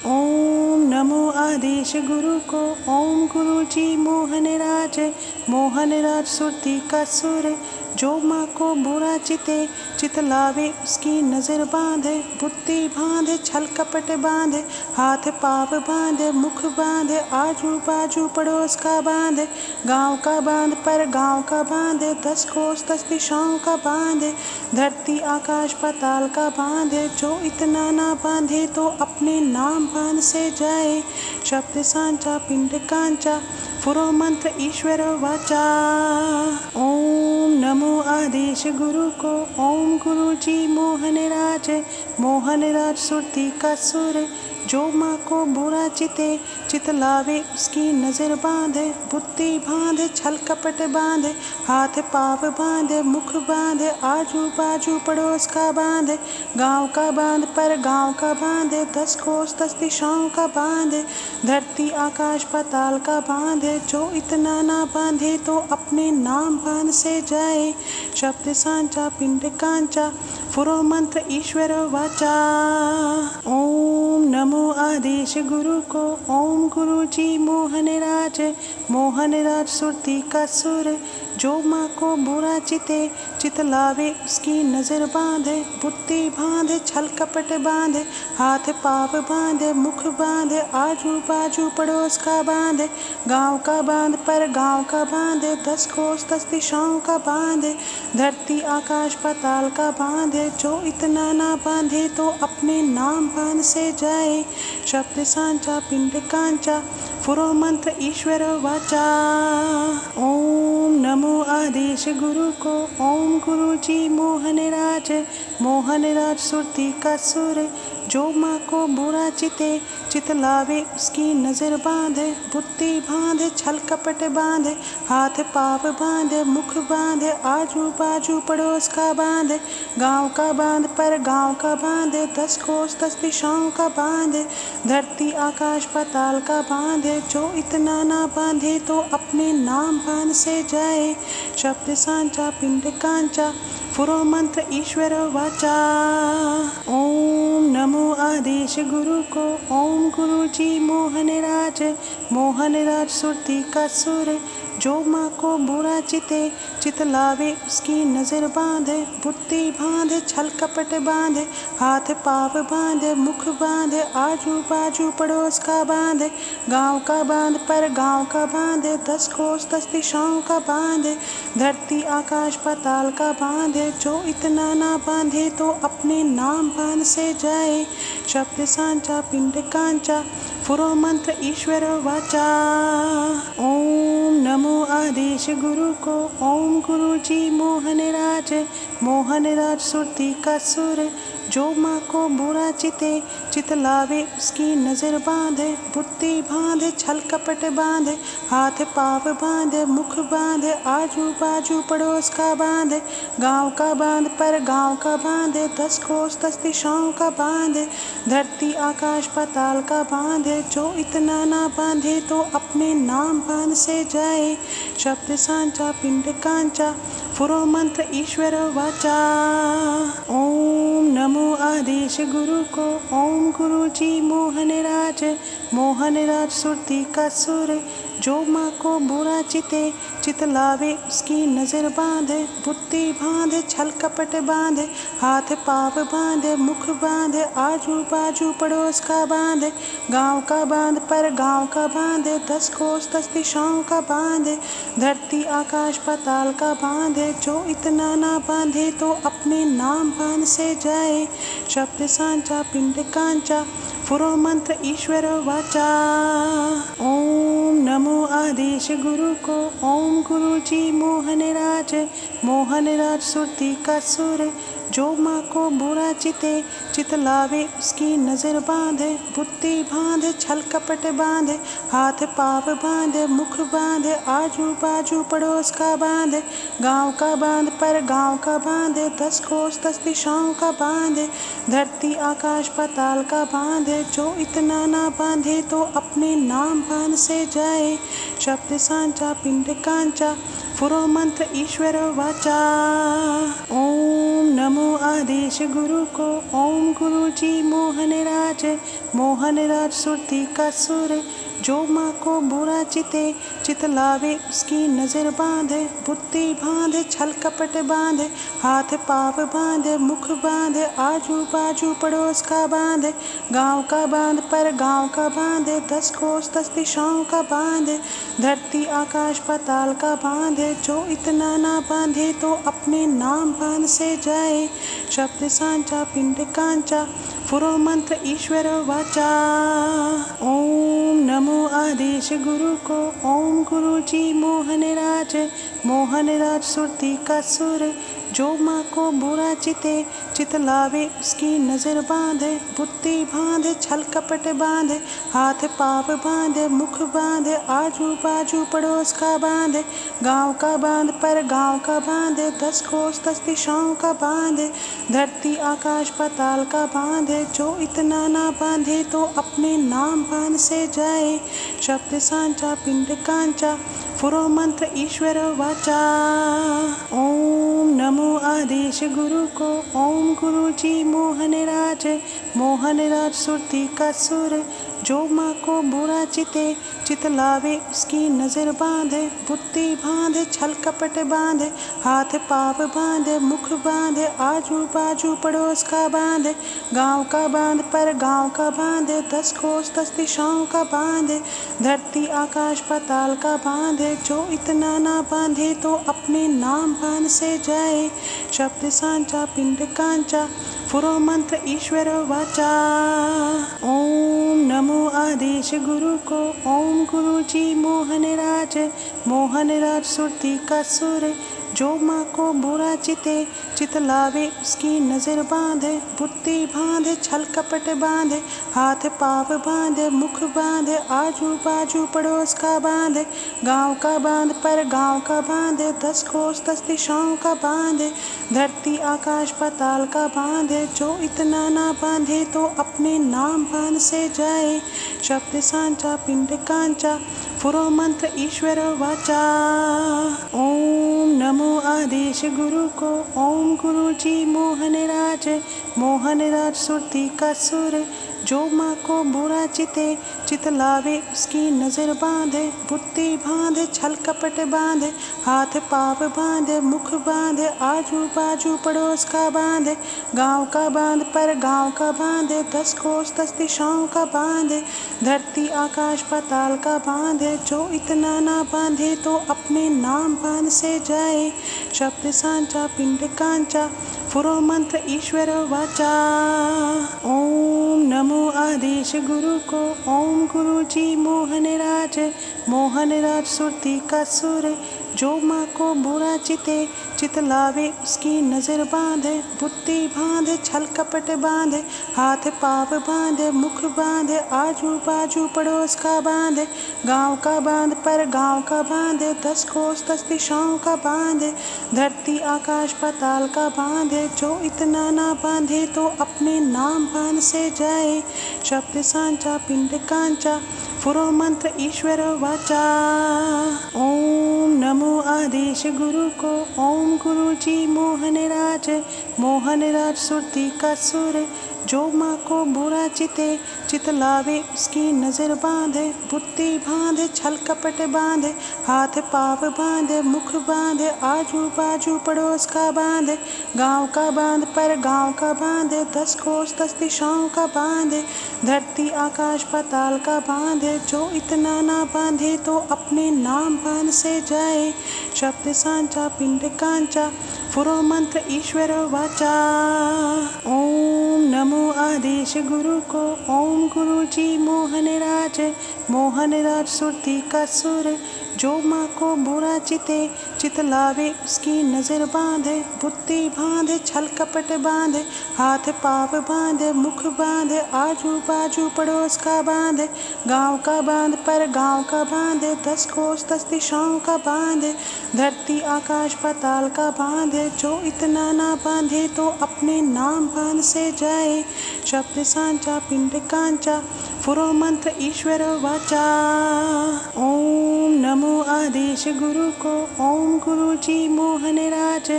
ओम नमो आदेश गुरु को। ओम गुरु जी मोहन राज सुरती का सुर। जो माँ को बुरा चितलावे उसकी नज़र बांधे। बुद्धि बांधे छल कपट बांधे, हाथ पाव बांधे मुख बांधे, आजू बाजू पड़ोस का बांधे, गांव का बांध पर गांव का बांधे, 10 कोस 10 दिशाओं का बांधे, धरती आकाश पाताल का बांधे। जो इतना ना बांधे तो अपने नाम बांध से जाए। शब्द सांचा पिंड कांचा, फुरो मंत्र ईश्वर वाचा। ओम नमो आदेश गुरु को। ओम गुरु जी मोहन राज सुरती का सुर। जो माँ को बुरा चितलावे उसकी नज़र बांधे। बुद्धि बांधे छल कपट बांधे, हाथ पाव बांधे मुख बांधे, आजू बाजू पड़ोस का बांधे, गांव का बांध पर गांव का बांधे, 10 कोस 10 दिशाओं का बांधे, धरती आकाश पाताल का बांधे। जो इतना ना बांधे तो अपने नाम बांध से जाए। शब्द सांचा पिंड कांचा, फुरो मंत्र ईश्वर वाचा। ओम नमो आदेश गुरु को। ओम गुरु जी मोहन राज सुरती का सुर। जो माँ को बुरा चितलावे उसकी नज़र बांधे। बुद्धि बांधे छल कपट बांधे, हाथ पाव बांधे मुख बांधे, आजू बाजू पड़ोस का बांधे, गांव का बांध पर गांव का बांधे, 10 कोस 10 दिशाओं का बांधे, धरती आकाश पाताल का बांधे। जो इतना ना बांधे तो अपने नाम बांध से जाए। शब्द सांचा पिंड कांचा, फुरो मंत्र ईश्वर वाचा। ओम नमो आदेश गुरु को। ओम गुरु जी मोहन राज सुरती का सुर। जो माँ को बुरा चितलावे उसकी नज़र बांधे। बुद्धि बांधे छल कपट बांधे, हाथ पाव बांधे मुख बांधे, आजू बाजू पड़ोस का बांधे, गांव का बांध पर गांव का बांधे, 10 कोस 10 दिशाओं का बांधे, धरती आकाश पाताल का बांधे। जो इतना ना बांधे तो अपने नाम बांध से जाए। शब्द सांचा पिंड कांचा, फुरो मंत्र ईश्वर वाचा। ओम नमो आदेश गुरु को। ओम गुरु जी मोहन राज सुरती का सुर। जो माँ को बुरा चितलावे उसकी नज़र बांधे। बुद्धि बांधे छल कपट बांधे, हाथ पाव बांधे मुख बांधे, आजू बाजू पड़ोस का बांधे, गांव का बांध पर गांव का बांधे, 10 कोस 10 दिशाओं का बांधे, धरती आकाश पाताल का बांधे। जो इतना ना बांधे तो अपने नाम बांध से जाए। शब्द सांचा पिंड कांचा, फुरो मंत्र ईश्वर वाचा। ओम नमो आदेश गुरु को। ओम गुरु जी मोहन राज सुरती का सुर। जो माँ को बुरा चितलावे उसकी नज़र बांधे। बुद्धि बांधे छल कपट बांधे, हाथ पाव बांधे मुख बांधे, आजू बाजू पड़ोस का बांधे, गांव का बांध पर गांव का बांधे, 10 कोस 10 दिशाओं का बांधे, धरती आकाश पाताल का बांधे। जो इतना ना बांधे तो अपने नाम बांध से जाए। शब्द सांचा पिंड कांचा, फुरो मंत्र ईश्वर वाचा। ओम नमो आदेश गुरु को। ओम गुरु जी मोहन राज सुरती का सुर। जो माँ को बुरा चितलावे उसकी नज़र बांधे। बुद्धि बांधे छल कपट बांधे, हाथ पाव बांधे मुख बांधे, आजू बाजू पड़ोस का बांधे, गांव का बांध पर गांव का बांधे, 10 कोस 10 दिशाओं का बांधे, धरती आकाश पाताल का बांधे। जो इतना ना बांधे तो अपने नाम बांध से जाए। शब्द सांचा पिंड कांचा, फुरो मंत्र ईश्वर वाचा। ओम नमो आदेश गुरु को। ओम गुरु जी मोहन राज सुरती का सुर। जो माँ को बुरा चितलावे उसकी नज़र बांधे। बुद्धि बांधे छल कपट बांधे, हाथ पाव बांधे मुख बांधे, आजू बाजू पड़ोस का बांधे, गांव का बांध पर गांव का बांधे, 10 कोस 10 दिशाओं का बांधे, धरती आकाश पाताल का बांधे। जो इतना ना बांधे तो अपने नाम बांध से जाए। शब्द सांचा पिंड कांचा, पुरो मंत्र ईश्वर वाचा। ओम नमो आदेश गुरु को। ओम गुरु जी मोहन राज सुरती का सुर। जो माँ को बुरा चिते चित लावे उसकी नजर बांधे। बुद्धि बांधे छल कपट बांधे, हाथ पाव बांधे मुख बांधे, आजू बाजू पड़ोस का बांधे, गांव का बांध पर गांव का बांधे, 10 कोस 10 दिशाओं का बांधे, धरती आकाश पाताल का बांधे। जो इतना ना बांधे तो अपने नाम बांध से जाए। शब्द सांचा पिंड कांचा, पुरो मंत्र ईश्वर वाचा। ओम नमो आदेश गुरु को। ओम गुरु जी मोहन राज सुरती का सुर। जो माँ को बुरा चिते चित लावे उसकी नजर बांधे। बुद्धि बांधे छल कपट बांधे, हाथ पाव बांधे मुख बांधे, आजू बाजू पड़ोस का बांधे, गांव का बांध पर गांव का बांधे, 10 कोस 10 दिशाओं का बांधे, धरती आकाश पाताल का बांधे। जो इतना ना बांधे तो अपने नाम बांध से जाए। शब्द सांचा पिंड कांचा, पुरो मंत्र ईश्वर वाचा। ओम नमो आदेश गुरु को। ओम गुरु जी मोहन राज सुरती का सुर। जो माँ को बुरा चिते चित लावे उसकी नजर बांधे। बुद्धि बांधे छल कपट बांधे, हाथ पाव बांधे मुख बांधे, आजू बाजू पड़ोस का बांधे, गांव का बांध पर गांव का बांधे, 10 कोस 10 दिशाओं का बांधे, धरती आकाश पाताल का बांधे। जो इतना ना बांधे तो अपने नाम बांध से जाए। शब्द सांचा पिंड कांचा, पुरो मंत्र ईश्वर वाचा। ओम नमो आदेश गुरु को। ओम गुरु जी मोहन राज सुरती का सुर। जो माँ को बुरा चिते चित लावे उसकी नजर बांधे। बुद्धि बांधे छल कपट बांधे, हाथ पाव बांधे मुख बांधे, आजू बाजू पड़ोस का बांधे, गांव का बांध पर गांव का बांधे, 10 कोस 10 दिशाओं का बांधे, धरती आकाश पाताल का बांधे। जो इतना ना बांधे तो अपने नाम बांध से जाए। शब्द सांचा पिंड कांचा, पुरो मंत्र ईश्वर वाचा। ओम नमो आदेश गुरु को। ओम गुरु जी मोहन राज सुरती का सुर। जो माँ को बुरा चिते चित लावे उसकी नजर बांधे। बुद्धि बांधे छल कपट बांधे, हाथ पाव बांधे मुख बांधे, आजू बाजू पड़ोस का बांधे, गांव का बांध पर गांव का बांधे, 10 कोस 10 दिशाओं का बांधे, धरती आकाश पाताल का बांधे। जो इतना ना बांधे तो अपने नाम बांध से जाए। शब्द सांचा पिंड कांचा, पुरो मंत्र ईश्वर वाचा। ओम नमो आदेश गुरु को। ओम गुरु जी मोहन राज सुरती का सुर। जो माँ को बुरा चिते चित लावे उसकी नजर बांधे। बुद्धि बांधे छल कपट बांधे, हाथ पाव बांधे मुख बांधे, आजू बाजू पड़ोस का बांधे, गांव का बांध पर गांव का बांधे, 10 कोस 10 दिशाओं का बांधे, धरती आकाश पाताल का बांधे। जो इतना ना बांधे तो अपने नाम बांध से जाए। शब्द सांचा पिंड कांचा, पुरो मंत्र ईश्वर वाचा। ओम नमो आदेश गुरु को। ओम गुरु जी मोहन राज सुरती का सुर। जो माँ को बुरा चिते चित लावे उसकी नजर बांधे। बुद्धि बांधे छल कपट बांधे, हाथ पाव बांधे मुख बांधे, आजू बाजू पड़ोस का बांधे, गांव का बांध पर गांव का बांधे, 10 कोस 10 दिशाओं का बांधे, धरती आकाश पाताल का बांधे। जो इतना ना बांधे तो अपने नाम बांध से जाए। शब्द सांचा पिंड कांचा, पुरो मंत्र ईश्वर वाचा। ओम नमो आदेश गुरु को। ओम गुरु जी मोहन राज सुरती का सुर। जो माँ को बुरा चिते चित लावे उसकी नजर बांधे। बुद्धि बांधे छल कपट बांधे, हाथ पाव बांधे मुख बांधे, आजू बाजू पड़ोस का बांधे, गांव का बांध पर गांव का बांधे, 10 कोस 10 दिशाओं का बांधे, धरती आकाश पाताल का बांधे। जो इतना ना बांधे तो अपने नाम बांध से जाए। शब्द सांचा पिंड कांचा, पुरो मंत्र ईश्वर वाचा। ओम नमो आदेश गुरु को। ओम गुरु जी मोहनराज,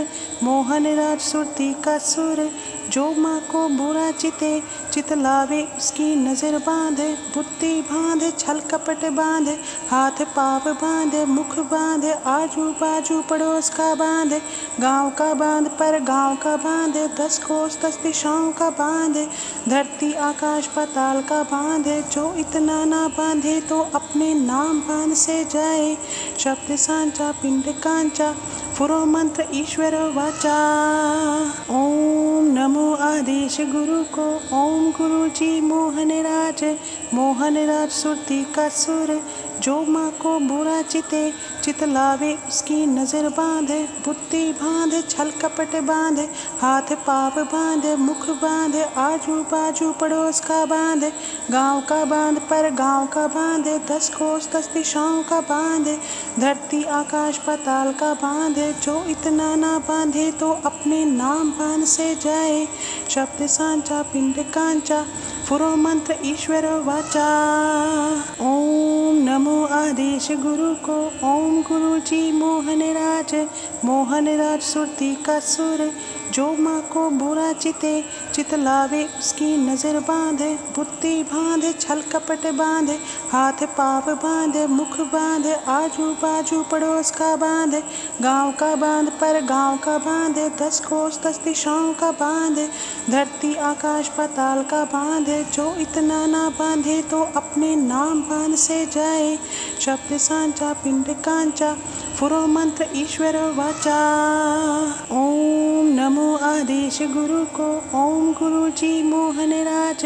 मोहनराज सुरती का सुर। जो माँ को बुरा चिते, चित लावे उसकी नजर बांधे। बुद्धि बांधे, छल कपट बांधे, हाथ पाप बांधे, मुख बांधे, आजू बाजू पड़ोस का बांधे, गांव का बांध पर गांव का बांधे, 10 कोस 10 दिशाओं का बांधे, धरती आकाश पाताल का बांधे। जो इतना ना बांधे तो अपने नाम बांध से जाए। शब्द सांचा पिंड कांचा, पुरो मंत्र ईश्वर वाचा। ओम नमो आदेश गुरु को। ओम गुरु जी मोहनराज, मोहनराज सुरती का सुर। जो माँ को बुरा चिते, चित लावे उसकी नजर बांधे। बुद्धि बांधे, छल कपट बांधे, हाथ पाप बांधे, मुख बांधे, आजू बाजू पड़ोस का बांधे, गांव का बांध पर गांव का बांधे, 10 कोस 10 दिशाओं का बांधे, धरती आकाश पाताल का बांधे। जो इतना ना बांधे तो अपने नाम बांध से जाए। शब्द सांचा पिंड कांचा, पुरो मंत्र ईश्वर वाचा। ओम नमो आदेश गुरु को। ओम गुरु जी मोहनराज, मोहनराज सुरती का सुर। जो माँ को बुरा चिते, चित लावे उसकी नजर बांधे। बुद्धि बांधे, छल कपट बांधे, हाथ पाप बांधे, मुख बांधे, आजू बाजू पड़ोस का बांधे, गांव का बांध पर गांव का बांधे, 10 कोस 10 दिशाओं का बांधे, धरती आकाश पाताल का बांधे। जो इतना ना बांधे तो अपने नाम बांध से जाए। शब्द सांचा पिंड कांचा, पुरो मंत्र ईश्वर वाचा। ओम नमो आदेश गुरु को। ओम गुरु जी मोहनराज,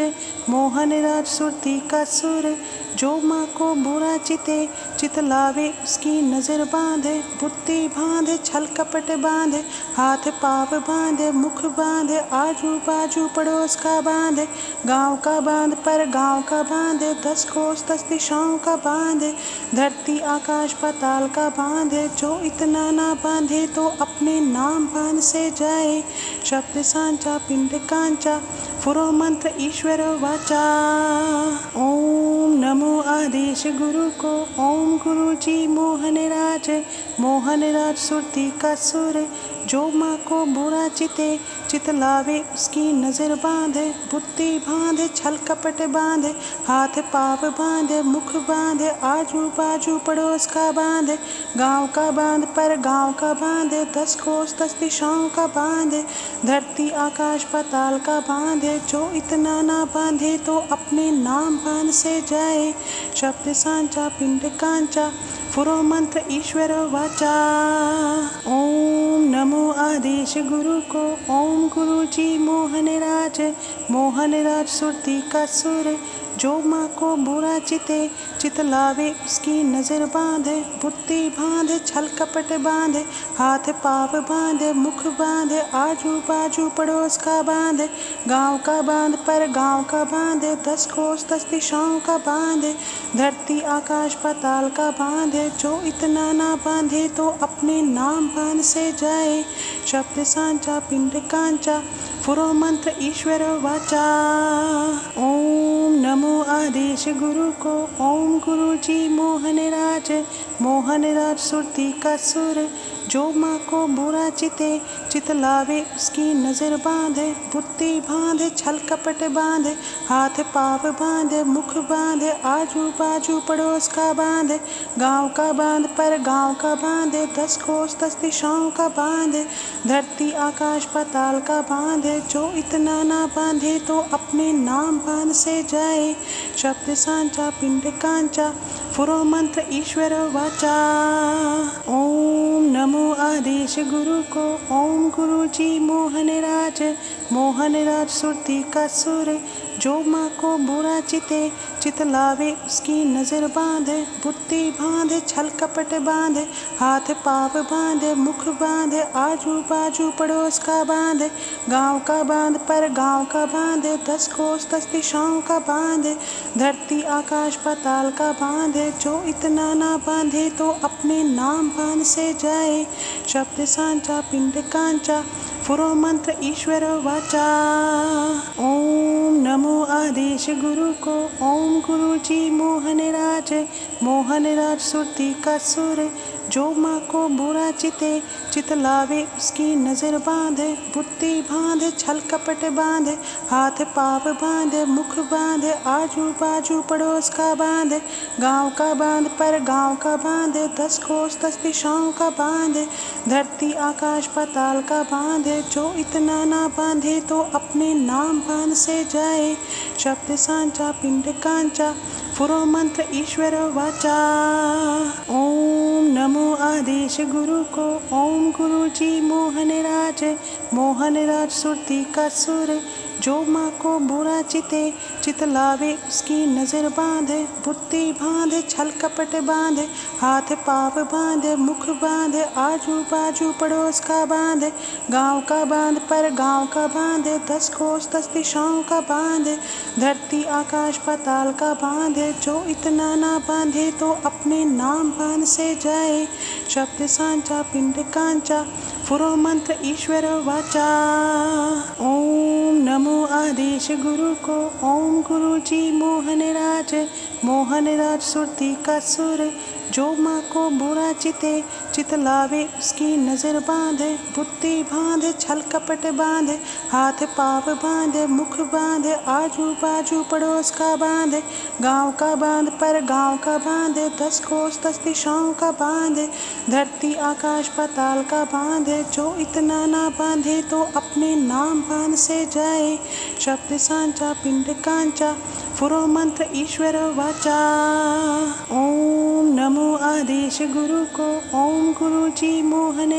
मोहनराज सुरती का सुर। जो माँ को बुरा चिते, चित लावे उसकी नजर बांधे। बुद्धि बांधे, छल कपट बांधे, हाथ पाप बांधे, मुख बांधे, आजू बाजू पड़ोस का बांधे, गांव का बांध पर गांव का बांधे, 10 कोस 10 दिशाओं का बांधे, धरती आकाश पाताल का बांधे। जो इतना ना बांधे तो अपने नाम बांध से जाए। शब्द सांचा पिंड कांचा, पुरो मंत्र ईश्वर वाचा। ओम नमो आदेश गुरु को। ओम गुरु जी मोहनराज, मोहनराज सुरती का सुर। जो माँ को बुरा चिते, चित लावे उसकी नजर बांधे। बुद्धि बांधे, छल कपट बांधे, हाथ पाप बांधे, मुख बांधे, आजू बाजू पड़ोस का बांधे, गांव का बांध पर गांव का बांधे, 10 कोस 10 दिशाओं का बांधे, धरती आकाश पाताल का बांधे। जो इतना ना बांधे तो अपने नाम बांध से जाए। शब्द सांचा पिंड कांचा, पुरो मंत्र ईश्वर वाचा। ओम नमो आदेश गुरु को। ओम गुरु जी मोहनराज, मोहनराज सुरती का सुर। जो माँ को बुरा चिते, चित लावे उसकी नजर बांधे। बुद्धि बांधे, छल कपट बांधे, हाथ पाप बांधे, मुख बांधे, आजू बाजू पड़ोस का बांधे, गांव का बांध पर गांव का बांधे, 10 कोस 10 दिशाओं का बांधे, धरती आकाश पाताल का बांधे। जो इतना ना बांधे तो अपने नाम बांध से जाए। शब्द सांचा पिंड कांचा, पुरो मंत्र ईश्वर वाचा। ओम नमो आदेश गुरु को। ओम गुरु जी मोहनराज, मोहनराज सुरती का सुर। जो माँ को बुरा चिते, चित लावे उसकी नजर बांधे। बुद्धि बांधे, छल कपट बांधे, हाथ पाप बांधे, मुख बांधे, आजू बाजू पड़ोस का बांधे, गांव का बांध पर गांव का बांधे, 10 कोस 10 दिशाओं का बांधे, धरती आकाश पाताल का बांधे। जो इतना ना बांधे तो अपने नाम बांध से जाए। शब्द सांचा पिंड कांचा, पुरो मंत्र ईश्वर वाचा। ओम नमो आदेश गुरु को। ओम गुरु जी मोहनराज, मोहनराज सुरती का सुर। जो माँ को बुरा चिते, चित लावे उसकी नजर बांधे। बुद्धि बांधे, छल कपट बांधे, हाथ पाप बांधे, मुख बांधे, आजू बाजू पड़ोस का बांधे, गांव का बांध पर गांव का बांधे, 10 कोस 10 दिशाओं का बांधे, धरती आकाश पाताल का बांधे। जो इतना ना बांधे तो अपने नाम बांध से जाए। शब्द सांचा पिंड कांचा, पुरो मंत्र ईश्वर वाचा। ओम नमो आदेश गुरु को। ओम गुरु जी मोहन राज सुरती का सुर। जो माँ को बुरा चिते चित लावे उसकी नज़र बांधे। बुद्धि बांधे छल कपट बांधे, हाथ पाव बांधे मुख बांधे, आजू बाजू पड़ोस का बांधे। गांव का बांध पर गांव का बांधे, 10 कोस 10 दिशाओं का बांधे। धरती आकाश पाताल का बांधे, जो इतना ना बांधे तो अपने नाम बांध से जाए। शब्द सांचा पिंड कांचा, फुरो मंत्र ईश्वर वाचा। ओम नमो आदेश गुरु को। ओम गुरु जी मोहन राज सुरती का सुर। जो माँ को बुरा चिते चित लावे उसकी नज़र बांधे। बुद्धि बांधे छल कपट बांधे, हाथ पाव बांधे मुख बांधे, आजू बाजू पड़ोस का बांधे। गांव का बांध पर गांव का बांधे, 10 कोस 10 दिशाओं का बांधे। धरती आकाश पाताल का बांधे, जो इतना ना बांधे तो अपने नाम बांध से जाए। शब्द सांचा पिंड कांचा, फुरो मंत्र ईश्वर वाचा। ओम नमो आदेश गुरु को। ओम गुरु जी मोहन राज सुरती का सुर। जो माँ को बुरा चिते चित लावे उसकी नज़र बांधे। बुद्धि बांधे छल कपट बांधे, हाथ पाव बांधे मुख बांधे, आजू बाजू पड़ोस का बांधे। गांव का बांध पर गांव का बांधे, 10 कोस 10 दिशाओं का बांधे। धरती आकाश पाताल का बांधे, जो इतना ना बांधे तो अपने नाम बांध से जाए। शब्द सांचा पिंड कांचा, फुरो मंत्र ईश्वर वाचा। ओम नमो आदेश गुरु को। ओम गुरु जी मोहन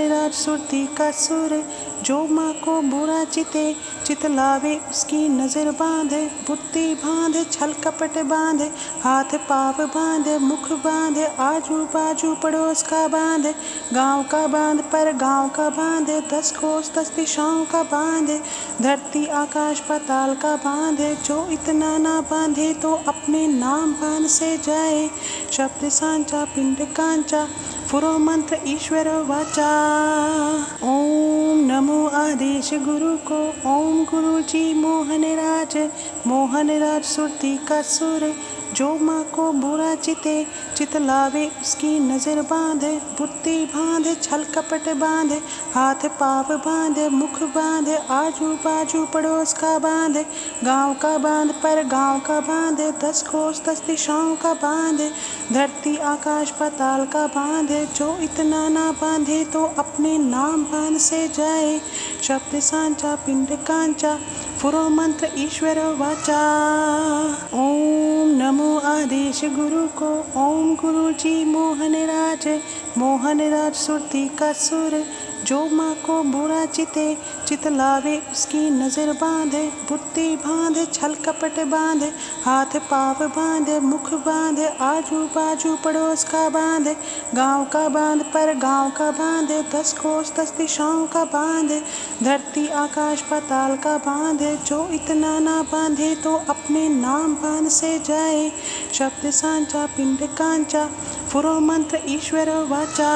राज सुरती का सुर। जो माँ को बुरा चिते चित लावे उसकी नज़र बांधे। बुद्धि बांधे छल कपट बांधे, हाथ पाव बांधे मुख बांधे, आजू बाजू पड़ोस का बांधे। गांव का बांध पर गांव का बांधे, 10 कोस 10 दिशाओं का बांधे। धरती आकाश पाताल का बांधे, जो इतना ना बांधे तो अपने नाम बांध से जाए। शब्द सांचा पिंड कांचा, फुरो मंत्र ईश्वर वाचा। ओम नमो आदेश गुरु को। ओम गुरु जी मोहन राज सुरती का सुर। जो माँ को बुरा चिते चित लावे उसकी नज़र बांधे। बुद्धि बांधे छल कपट बांधे, हाथ पाव बांधे मुख बांधे, आजू बाजू पड़ोस का बांधे। गांव का बांध पर गांव का बांधे, 10 कोस 10 दिशाओं का बांधे। धरती आकाश पाताल का बांधे, जो इतना ना बांधे तो अपने नाम बांध से जाए। शब्द सांचा पिंड कांचा, फुरो मंत्र ईश्वर वाचा। ओम नमो आदेश गुरु को। ओम गुरु जी मोहन राज सुरती का सुर। जो माँ को बुरा चिते चित लावे उसकी नज़र बांधे। बुद्धि बांधे छल कपट बांधे, हाथ पाव बांधे मुख बांधे, आजू बाजू पड़ोस का बांधे। गांव का बांध पर गांव का बांधे, 10 कोस 10 दिशाओं का बांधे। धरती आकाश पाताल का बांधे, जो इतना ना बांधे तो अपने नाम बांध से जाए। शब्द सांचा पिंड कांचा, फुरो मंत्र ईश्वर वाचा।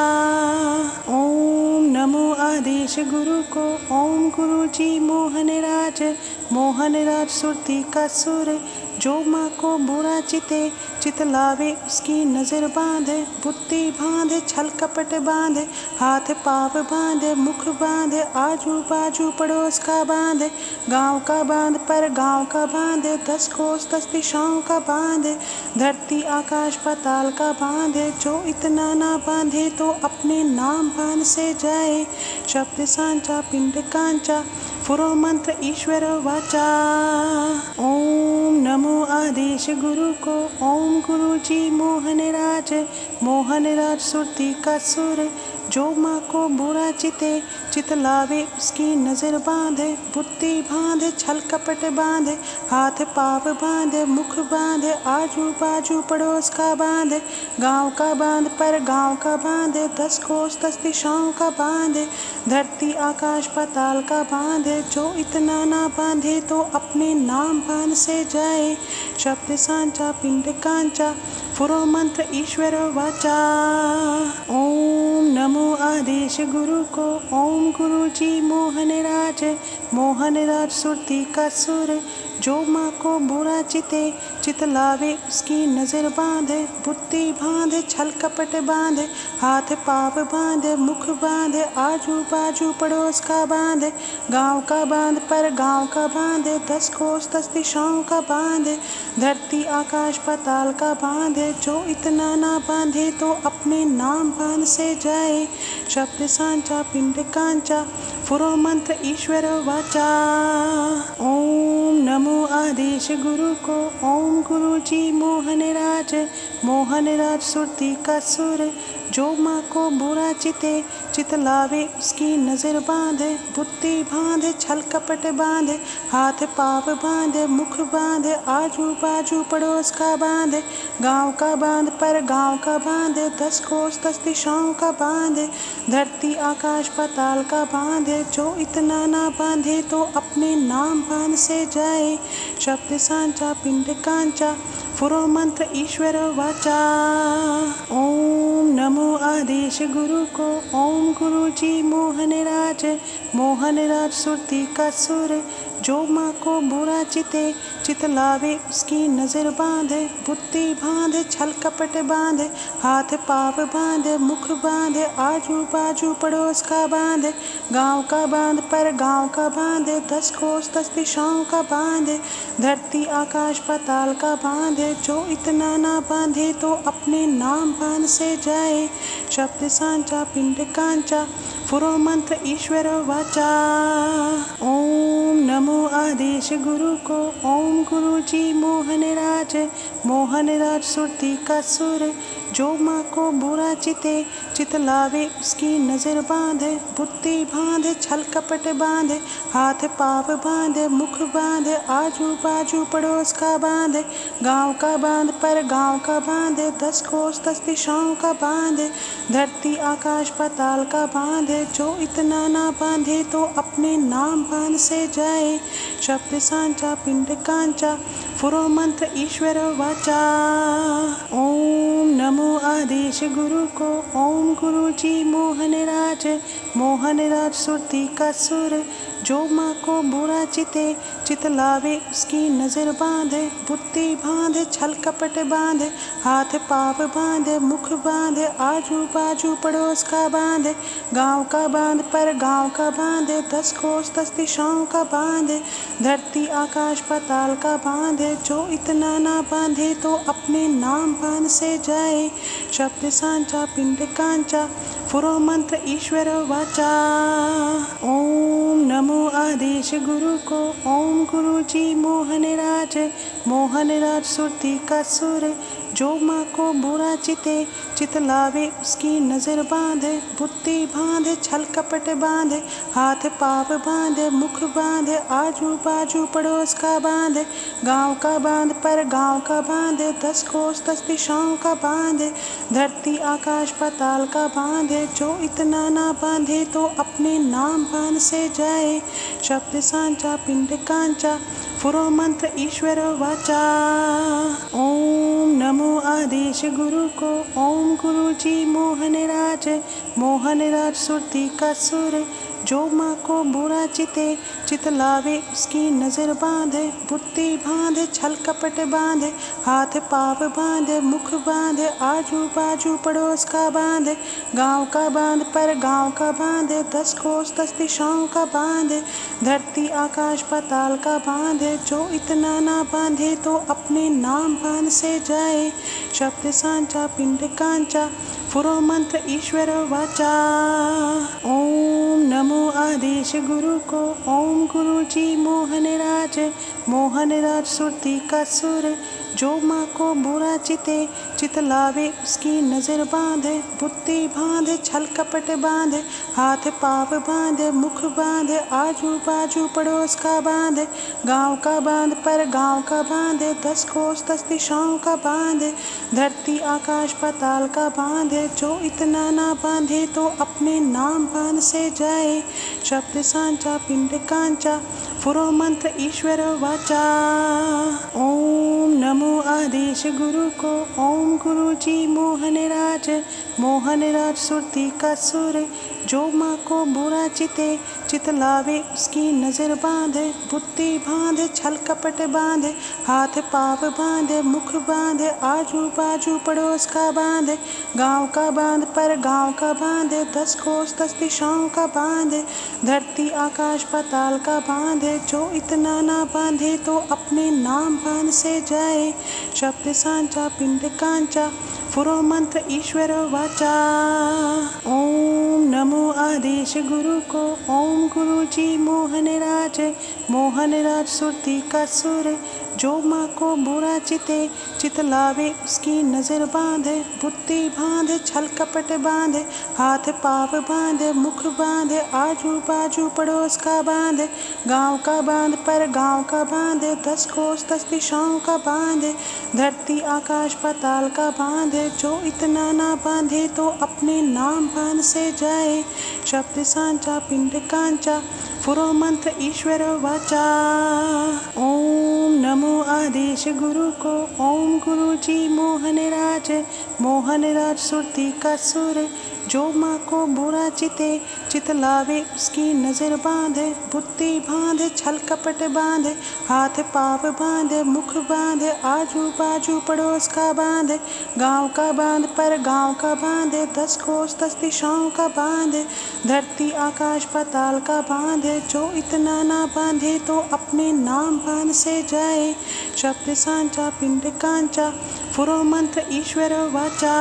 ओम नमो आदेश गुरु को। ओम गुरु जी मोहन राज सुरती का सुर। जो माँ को बुरा चिते चित लावे उसकी नज़र बांधे। बुद्धि बांधे छल कपट बांधे, हाथ पाव बांधे मुख बांधे, आजू बाजू पड़ोस का बांधे। गांव का बांध पर गांव का बांधे, 10 कोस 10 दिशाओं का बांधे। धरती आकाश पाताल का बांधे, जो इतना ना बांधे तो अपने नाम बांध से जाए। शब्द सांचा पिंड कांचा, फुरो मंत्र ईश्वर वाचा। ओम नमो आदेश गुरु को। ओम गुरु जी मोहन राज सुरती का सुर। जो माँ को बुरा चिते चित लावे उसकी नज़र बांधे। बुद्धि बांधे छल कपट बांधे, हाथ पाव बांधे मुख बांधे, आजू बाजू पड़ोस का बांधे। गांव का बांध पर गांव का बांधे, 10 कोस 10 दिशाओं का बांधे। धरती आकाश पाताल का बांधे, जो इतना ना बांधे तो अपने नाम बांध से जाए। शब्द सांचा पिंड कांचा, पुरो मंत्र ईश्वर वाचा। ओम नमो आदेश गुरु को। ओम गुरु जी मोहन राज सुरती का सुर। जो माँ को बुरा चित लावे उसकी नजर बांधे। बुद्धि बांधे छल कपट बांधे। हाथ पाव बांधे मुख बांधे। आजू बाजू पड़ोस का बांधे। गांव का बांध पर गांव का बांधे। 10 कोस 10 दिशाओं का बांधे। धरती आकाश पाताल का बांधे। जो इतना ना बांधे तो अपने नाम बांध से जाए। शब्द सांचा पिंड कांचा पुरो मंत्र ईश्वर वाचा। ओम नमो आदेश गुरु को। ओम गुरु जी मोहन राज सुरती का सुर। जो माँ को बुरा चित लावे उसकी नजर बांधे। बुद्धि बांधे छल कपट बांधे। हाथ पाव बांधे मुख बांधे। आजू बाजू पड़ोस का बांधे। गांव का बांध पर गांव का बांधे। 10 कोस 10 दिशाओं का बांधे। धरती आकाश पाताल का बांधे। जो इतना ना बांधे तो अपने नाम बांध से जाए। शब्द सांचा पिंड कांचा पुरो मंत्र ईश्वर वाचा। ओम नमो आदेश गुरु को। ओम गुरु जी मोहन राज सुरती का सुर। जो माँ को बुरा चित लावे उसकी नजर बांधे। बुद्धि बांधे छल कपट बांधे। हाथ पाव बांधे मुख बांधे। आजू बाजू पड़ोस का बांधे। गांव का बांध पर गांव का बांधे। 10 कोस 10 दिशाओं का बांधे। धरती आकाश पाताल का बांधे। जो इतना ना बांधे तो अपने नाम बांध से जाए। शब्द सांचा पिंड कांचा पुरो मंत्र ईश्वर वाचा। ओम नमो आदेश गुरु को। ओम गुरु जी मोहन राज सुरती का सुर। जो माँ को बुरा चित लावे उसकी नजर बांधे। बुद्धि बांधे छल कपट बांधे। हाथ पाव बांधे मुख बांधे। आजू बाजू पड़ोस का बांधे। गांव का बांध पर गांव का बांधे। 10 कोस 10 दिशाओं का बांधे। धरती आकाश पाताल का बांधे। जो इतना ना बांधे तो अपने नाम बांध से जाए। शब्द सांचा पिंड कांचा पुरो मंत्र ईश्वर वाचा। ओम नमो आदेश गुरु को। ओम गुरु जी मोहन राज सुरती का सुर। जो माँ को बुरा चित लावे उसकी नजर बांधे। बुद्धि बांधे छल कपट बांधे। हाथ पाव बांधे मुख बांधे। आजू बाजू पड़ोस का बांधे। गांव का बांध पर गांव का बांधे। 10 कोस 10 दिशाओं का बांधे। धरती आकाश पाताल का बांधे। जो इतना ना बांधे तो अपने नाम बांध से जाए। शब्द सांचा पिंड कांचा पुरो मंत्र ईश्वर वाचा। ओम नमो आदेश गुरु को। ओम गुरु जी मोहन राज सुरती का सुर। जो माँ को बुरा चित लावे उसकी नजर बांधे। बुद्धि बांधे छल कपट बांधे। हाथ पाव बांधे मुख बांधे। आजू बाजू पड़ोस का बांधे। गांव का बांध पर गांव का बांधे। 10 कोस 10 दिशाओं का बांधे। धरती आकाश पाताल का बांधे। जो इतना ना बांधे तो अपने नाम बांध से जाए। शब्द सांचा पिंड कांचा पुरो मंत्र ईश्वर वाचा। ओम नमो आदेश गुरु को। ओम गुरु जी मोहन राज सुरती का सुर। जो माँ को बुरा चित लावे उसकी नजर बांधे। बुद्धि बांधे छल कपट बांधे। हाथ पाव बांधे मुख बांधे। आजू बाजू पड़ोस का बांधे। गांव का बांध पर गांव का बांधे। 10 कोस 10 दिशाओं का बांधे। धरती आकाश पाताल का बांधे। जो इतना ना बांधे तो अपने नाम बांध से जाए। शब्द सांचा पिंड कांचा पुरो मंत्र ईश्वर वाचा। ओम नमो आदेश गुरु को। ओम गुरु जी मोहन राज सुरती का सुर। जो माँ को बुरा चित लावे उसकी नजर बांधे। बुद्धि बांधे छल कपट बांधे। हाथ पाव बांधे मुख बांधे। आजू बाजू पड़ोस का बांधे। गांव का बांध पर गांव का बांधे। 10 कोस 10 दिशाओं का बांधे। धरती आकाश पाताल का बांधे। जो इतना ना बांधे तो अपने नाम बांध से जाए। जाए। शब्द सांचा पिंड कांचा फुरो मंत्र ईश्वर वाचा। ओम नमो आदेश गुरु को। ओम गुरु जी मोहन राज सुरती का सुर। जो माँ को बुरा चिते चित लावे उसकी नजर बांधे। बुद्धि बांधे छल कपट बांधे हाथ पाव बांधे मुख बांधे आजू बाजू पड़ोस का बांधे। गांव का बांध पर गांव का बांधे 10 कोस 10 दिशाओं का बांधे। धरती आकाश पाताल का बांधे जो इतना ना बांधे तो अपने नाम बांध से जाए। शब्द सांचा पिंड कांचा फुरो मंत्र ईश्वर वाचा। ओम नमो आदेश गुरु को। ओम गुरु जी मोहन राज सुरती का सुर। जो माँ को बुरा चिते चित लावे उसकी नजर बांधे। बुद्धि बांधे छल कपट बांधे हाथ पाव बांधे मुख बांधे आजू बाजू पड़ोस का बांधे। गांव का बांध पर गांव का बांधे 10 कोस 10 दिशाओं का बांधे। धरती आकाश पाताल का बांधे जो इतना ना बांधे तो अपने नाम बांध से जाए। शब्द सांचा पिंड कांचा फुरो मंत्र ईश्वर वाचा। ओम नमो आदेश गुरु को। ओम गुरु जी मोहन राज सुरती का सुर। जो माँ को बुरा चिते चित लावे उसकी नजर बांधे। बुद्धि बांधे छल कपट बांधे हाथ पाव बांधे मुख बांधे आजू बाजू पड़ोस का बांधे। गांव का बांध पर गांव का बांधे 10 कोस 10 दिशाओं का बांधे। धरती आकाश पाताल का बांधे जो इतना ना बांधे तो अपने नाम बांध से जाए। शब्द सांचा पिंड कांचा फुरो मंत्र ईश्वर वाचा।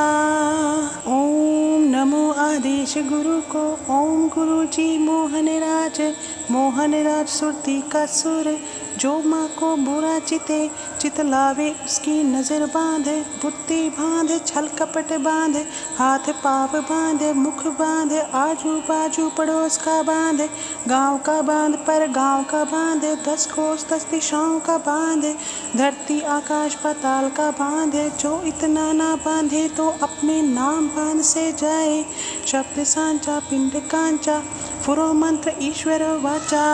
ओम नमो आदेश गुरु को। ओम गुरु जी मोहन राज सुरती का सुर। जो माँ को बुरा चिते चित लावे उसकी नजर बांधे। बुद्धि बांधे छल कपट बांधे हाथ पाव बांधे मुख बांधे आजू बाजू पड़ोस का बांधे। गांव का बांध पर गांव का बांधे 10 कोस 10 दिशाओं का बांधे। धरती आकाश पाताल का बांधे जो इतना ना बांधे तो अपने नाम बांध से जाए। शब्द सांचा पिंड कांचा फुरो मंत्र ईश्वर वाचा।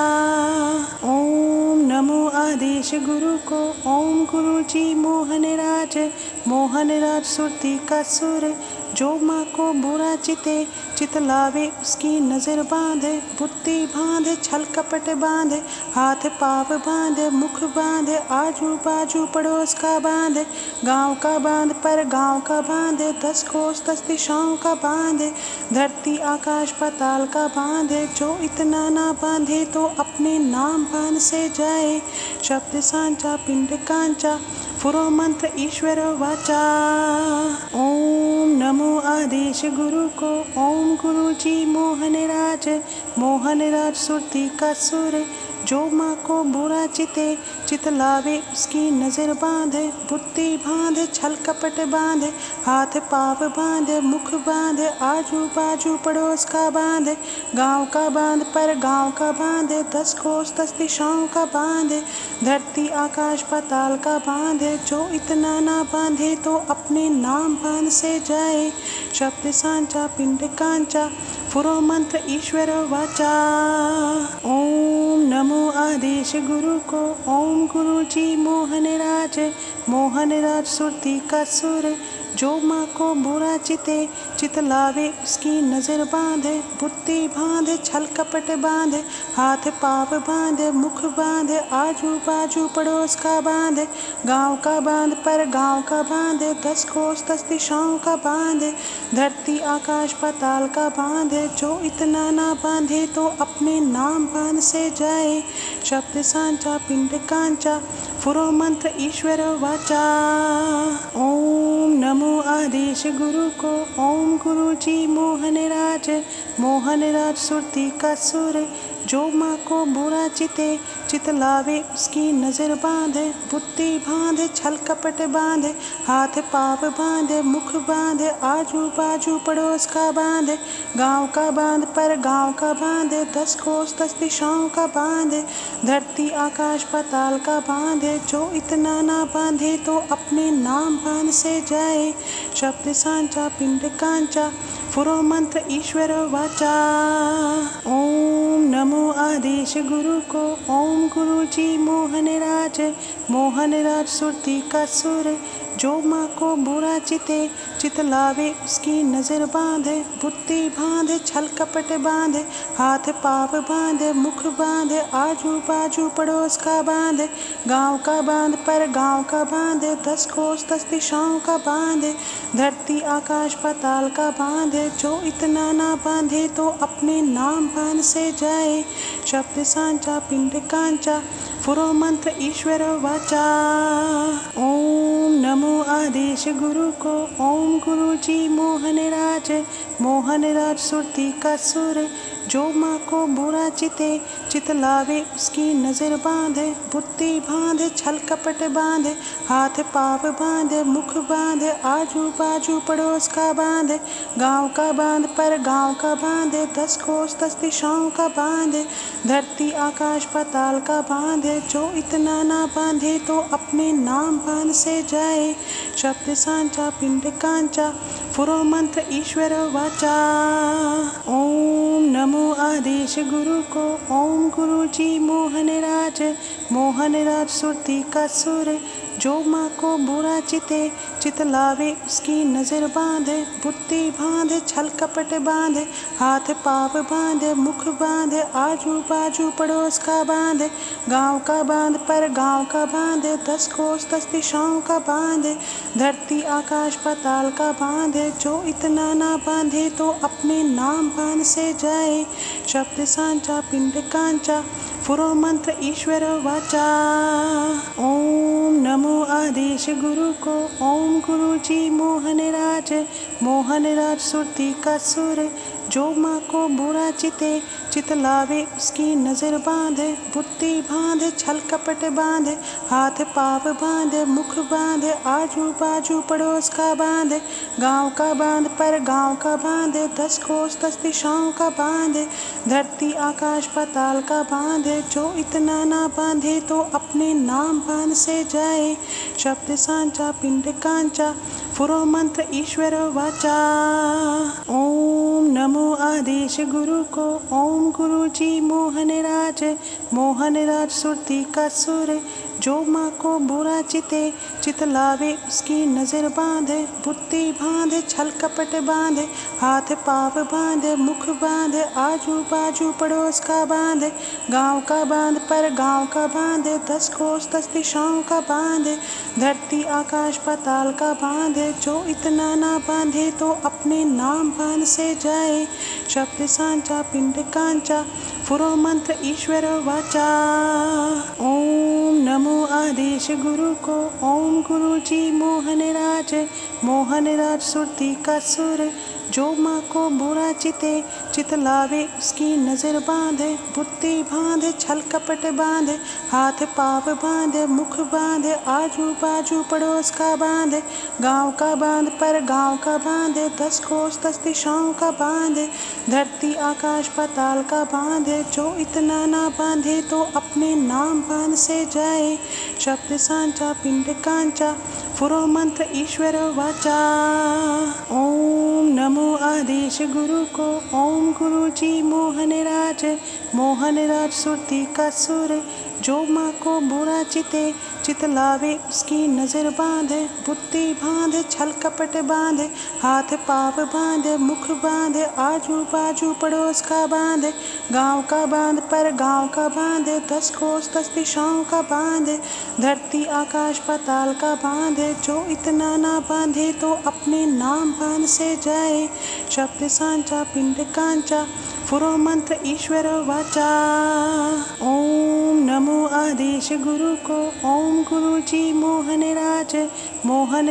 ओम नमो आदेश गुरु को। ओम गुरु जी मोहन राज सुरती का सुर। जो माँ को बुरा चिते चित लावे उसकी नजर बांधे। बुद्धि बांधे छल कपट बांधे हाथ पाव बांधे मुख बांधे आजू बाजू पड़ोस का बांधे। गांव का बांध पर गांव का बांधे 10 कोस 10 दिशाओं का बांधे। धरती आकाश पाताल का बांधे जो इतना ना बांधे तो अपने नाम बांध से जाए। शब्द सांचा पिंड कांचा फुरो मंत्र ईश्वर वाचा। ओम नमो आदेश गुरु को। ओम गुरु जी मोहन राज सुरती का सुर। जो माँ को बुरा चिते चित लावे उसकी नजर बांधे। बुद्धि बांधे छल कपट बांधे हाथ पाव बांधे मुख बांधे आजू बाजू पड़ोस का बांधे। गांव का बांध पर गांव का बांधे 10 कोस 10 दिशाओं का बांधे। धरती आकाश पाताल का बांधे जो इतना ना बांधे तो अपने नाम बांध से जाए। शब्द सांचा पिंड कांचा फुरो मंत्र ईश्वर वाचा। ओम नमो आदेश गुरु को। ओम गुरु जी मोहन राज सुरती का सुर। जो माँ को बुरा चिते चित लावे उसकी नजर बांधे। बुद्धि बांधे छल कपट बांधे हाथ पाव बांधे मुख बांधे आजू बाजू पड़ोस का बांधे। गांव का बांध पर गांव का बांधे 10 कोस 10 दिशाओं का बांधे। धरती आकाश पाताल का बांधे जो इतना ना बांधे तो अपने नाम बांध से जाए। शब्द सांचा पिंड कांचा फुरो मंत्र ईश्वर वाचा। ओम नमो आदेश गुरु को। ओम गुरु जी मोहन राज सुरती का सुर। जो माँ को बुरा चिते चित लावे उसकी नजर बांधे। बुद्धि बांधे छल कपट बांधे हाथ पाव बांधे मुख बांधे आजू बाजू पड़ोस का बांधे। गांव का बांध पर गांव का बांधे 10 कोस 10 दिशाओं का बांधे। धरती आकाश पाताल का बांधे जो इतना ना बांधे तो अपने नाम बांध से जाए। शब्द सांचा पिंड कांचा पुरो मंत्र ईश्वर वाचा। ओम नमो आदेश गुरु को। ओम गुरु जी मोहन राज सुरती का सुर। जो माँ को बुरा चिते चित लावे उसकी नज़र बांधे। बुद्धि बांधे छल कपट बांधे, हाथ पाव बांधे मुख बांधे, आजू बाजू पड़ोस का बांधे, गांव का बांध पर गांव का बांधे, 10 कोस 10 दिशाओं का बांधे, धरती आकाश पाताल का बांधे। जो इतना ना बांधे तो अपने नाम बांध से जाए। शब्द सांचा पिंड कांचा, पुरो मंत्र ईश्वर वाचा। ओम नमो आदेश गुरु को। ओम गुरु जी मोहन राज सुरती का सुर। जो माँ को बुरा चिते चित लावे उसकी नज़र बांधे। बुद्धि बांधे छल कपट बांधे, हाथ पाव बांधे मुख बांधे, आजू बाजू पड़ोस का बांधे, गांव का बांध पर गांव का बांधे, 10 कोस 10 दिशाओं का बांधे, धरती आकाश पाताल का बांधे। जो इतना ना बांधे तो अपने नाम बांध से जाए। शब्द सांचा पिंड कांचा, पुरो मंत्र ईश्वर वाचा। ओम नमो आदेश गुरु को। ओम गुरु जी मोहन राज सुरती का सुर। जो माँ को बुरा चिते चित लावे उसकी नज़र बांधे। बुद्धि बांधे छल कपट बांधे, हाथ पाव बांधे मुख बांधे, आजू बाजू पड़ोस का बांधे, गांव का बांध पर गांव का बांधे, 10 कोस 10 दिशाओं का बांधे, धरती आकाश पाताल का बांधे। जो इतना ना बांधे तो अपने नाम बांध से जाए। शब्द सांचा पिंड कांचा, पुरो मंत्र ईश्वर वाचा। ओम नमो आदेश गुरु को। ओम गुरु जी मोहन राज सुरती का सुर। जो माँ को बुरा चिते चित लावे उसकी नज़र बांधे। बुद्धि बांधे छल कपट बांधे, हाथ पाव बांधे मुख बांधे, आजू बाजू पड़ोस का बांधे, गांव का बांध पर गांव का बांधे, 10 कोस 10 दिशाओं का बांधे, धरती आकाश पाताल का बांधे। जो इतना ना बांधे तो अपने नाम बांध से जाए। शब्द सांचा पिंड कांचा, पुरो मंत्र ईश्वर वाचा। ओम नमो आदेश गुरु को। ओम गुरु जी मोहन राज सुरती का सुर। जो माँ को बुरा चिते चित लावे उसकी नज़र बांधे। बुद्धि बांधे छल कपट बांधे, हाथ पाव बांधे मुख बांधे, आजू बाजू पड़ोस का बांधे, गांव का बांध पर गांव का बांधे, 10 कोस 10 दिशाओं का बांधे, धरती आकाश पाताल का बांधे। जो इतना ना बांधे तो अपने नाम बांध से जाए। शब्द सांचा पिंड कांचा, पुरो मंत्र ईश्वर वाचा। ओम नमो आदेश गुरु को। ओम गुरु जी मोहन राज सुरती का सुर। जो माँ को बुरा चिते चित लावे उसकी नज़र बांधे। बुद्धि बांधे छल कपट बांधे, हाथ पाव बांधे मुख बांधे, आजू बाजू पड़ोस का बांधे, गांव का बांध पर गांव का बांधे, 10 कोस 10 दिशाओं का बांधे, धरती आकाश पाताल का बांधे। जो इतना ना बांधे तो अपने नाम बांध से जाए। शब्द सांचा पिंड कांचा, पुरो मंत्र ईश्वर वाचा। ओम नमो आदेश गुरु को। ओम गुरु जी मोहन राज सुरती का सुर। जो माँ को बुरा चिते चित लावे उसकी नज़र बांधे। बुद्धि बांधे छल कपट बांधे, हाथ पाव बांधे मुख बांधे, आजू बाजू पड़ोस का बांधे, गांव का बांध पर गांव का बांधे, 10 कोस 10 दिशाओं का बांधे, धरती आकाश पाताल का बांधे। जो इतना ना बांधे तो अपने नाम बांध से जाए। शब्द सांचा पिंड कांचा, पुरो मंत्र ईश्वर वाचा। ओम नमो आदेश गुरु को। ओम गुरु जी मोहन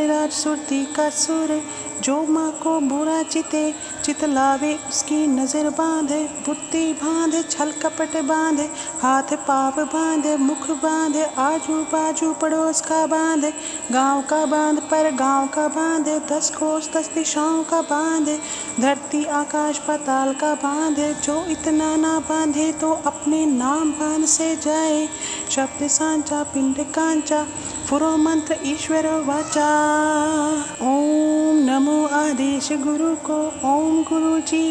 राज सुरती का सुर। जो माँ को बुरा चिते चित लावे उसकी नज़र बांधे। बुद्धि बांधे छल कपट बांधे, हाथ पाव बांधे मुख बांधे, आजू बाजू पड़ोस का बांधे, गांव का बांध पर गांव का बांधे, 10 कोस 10 दिशाओं का बांधे, धरती आकाश पाताल का बांधे। जो इतना ना बांधे तो अपने नाम बांध से जाए। शब्द सांचा पिंड कांचा, पुरो मंत्र ईश्वर वाचा। ओम नमो आदेश गुरु को। ओम गुरु जी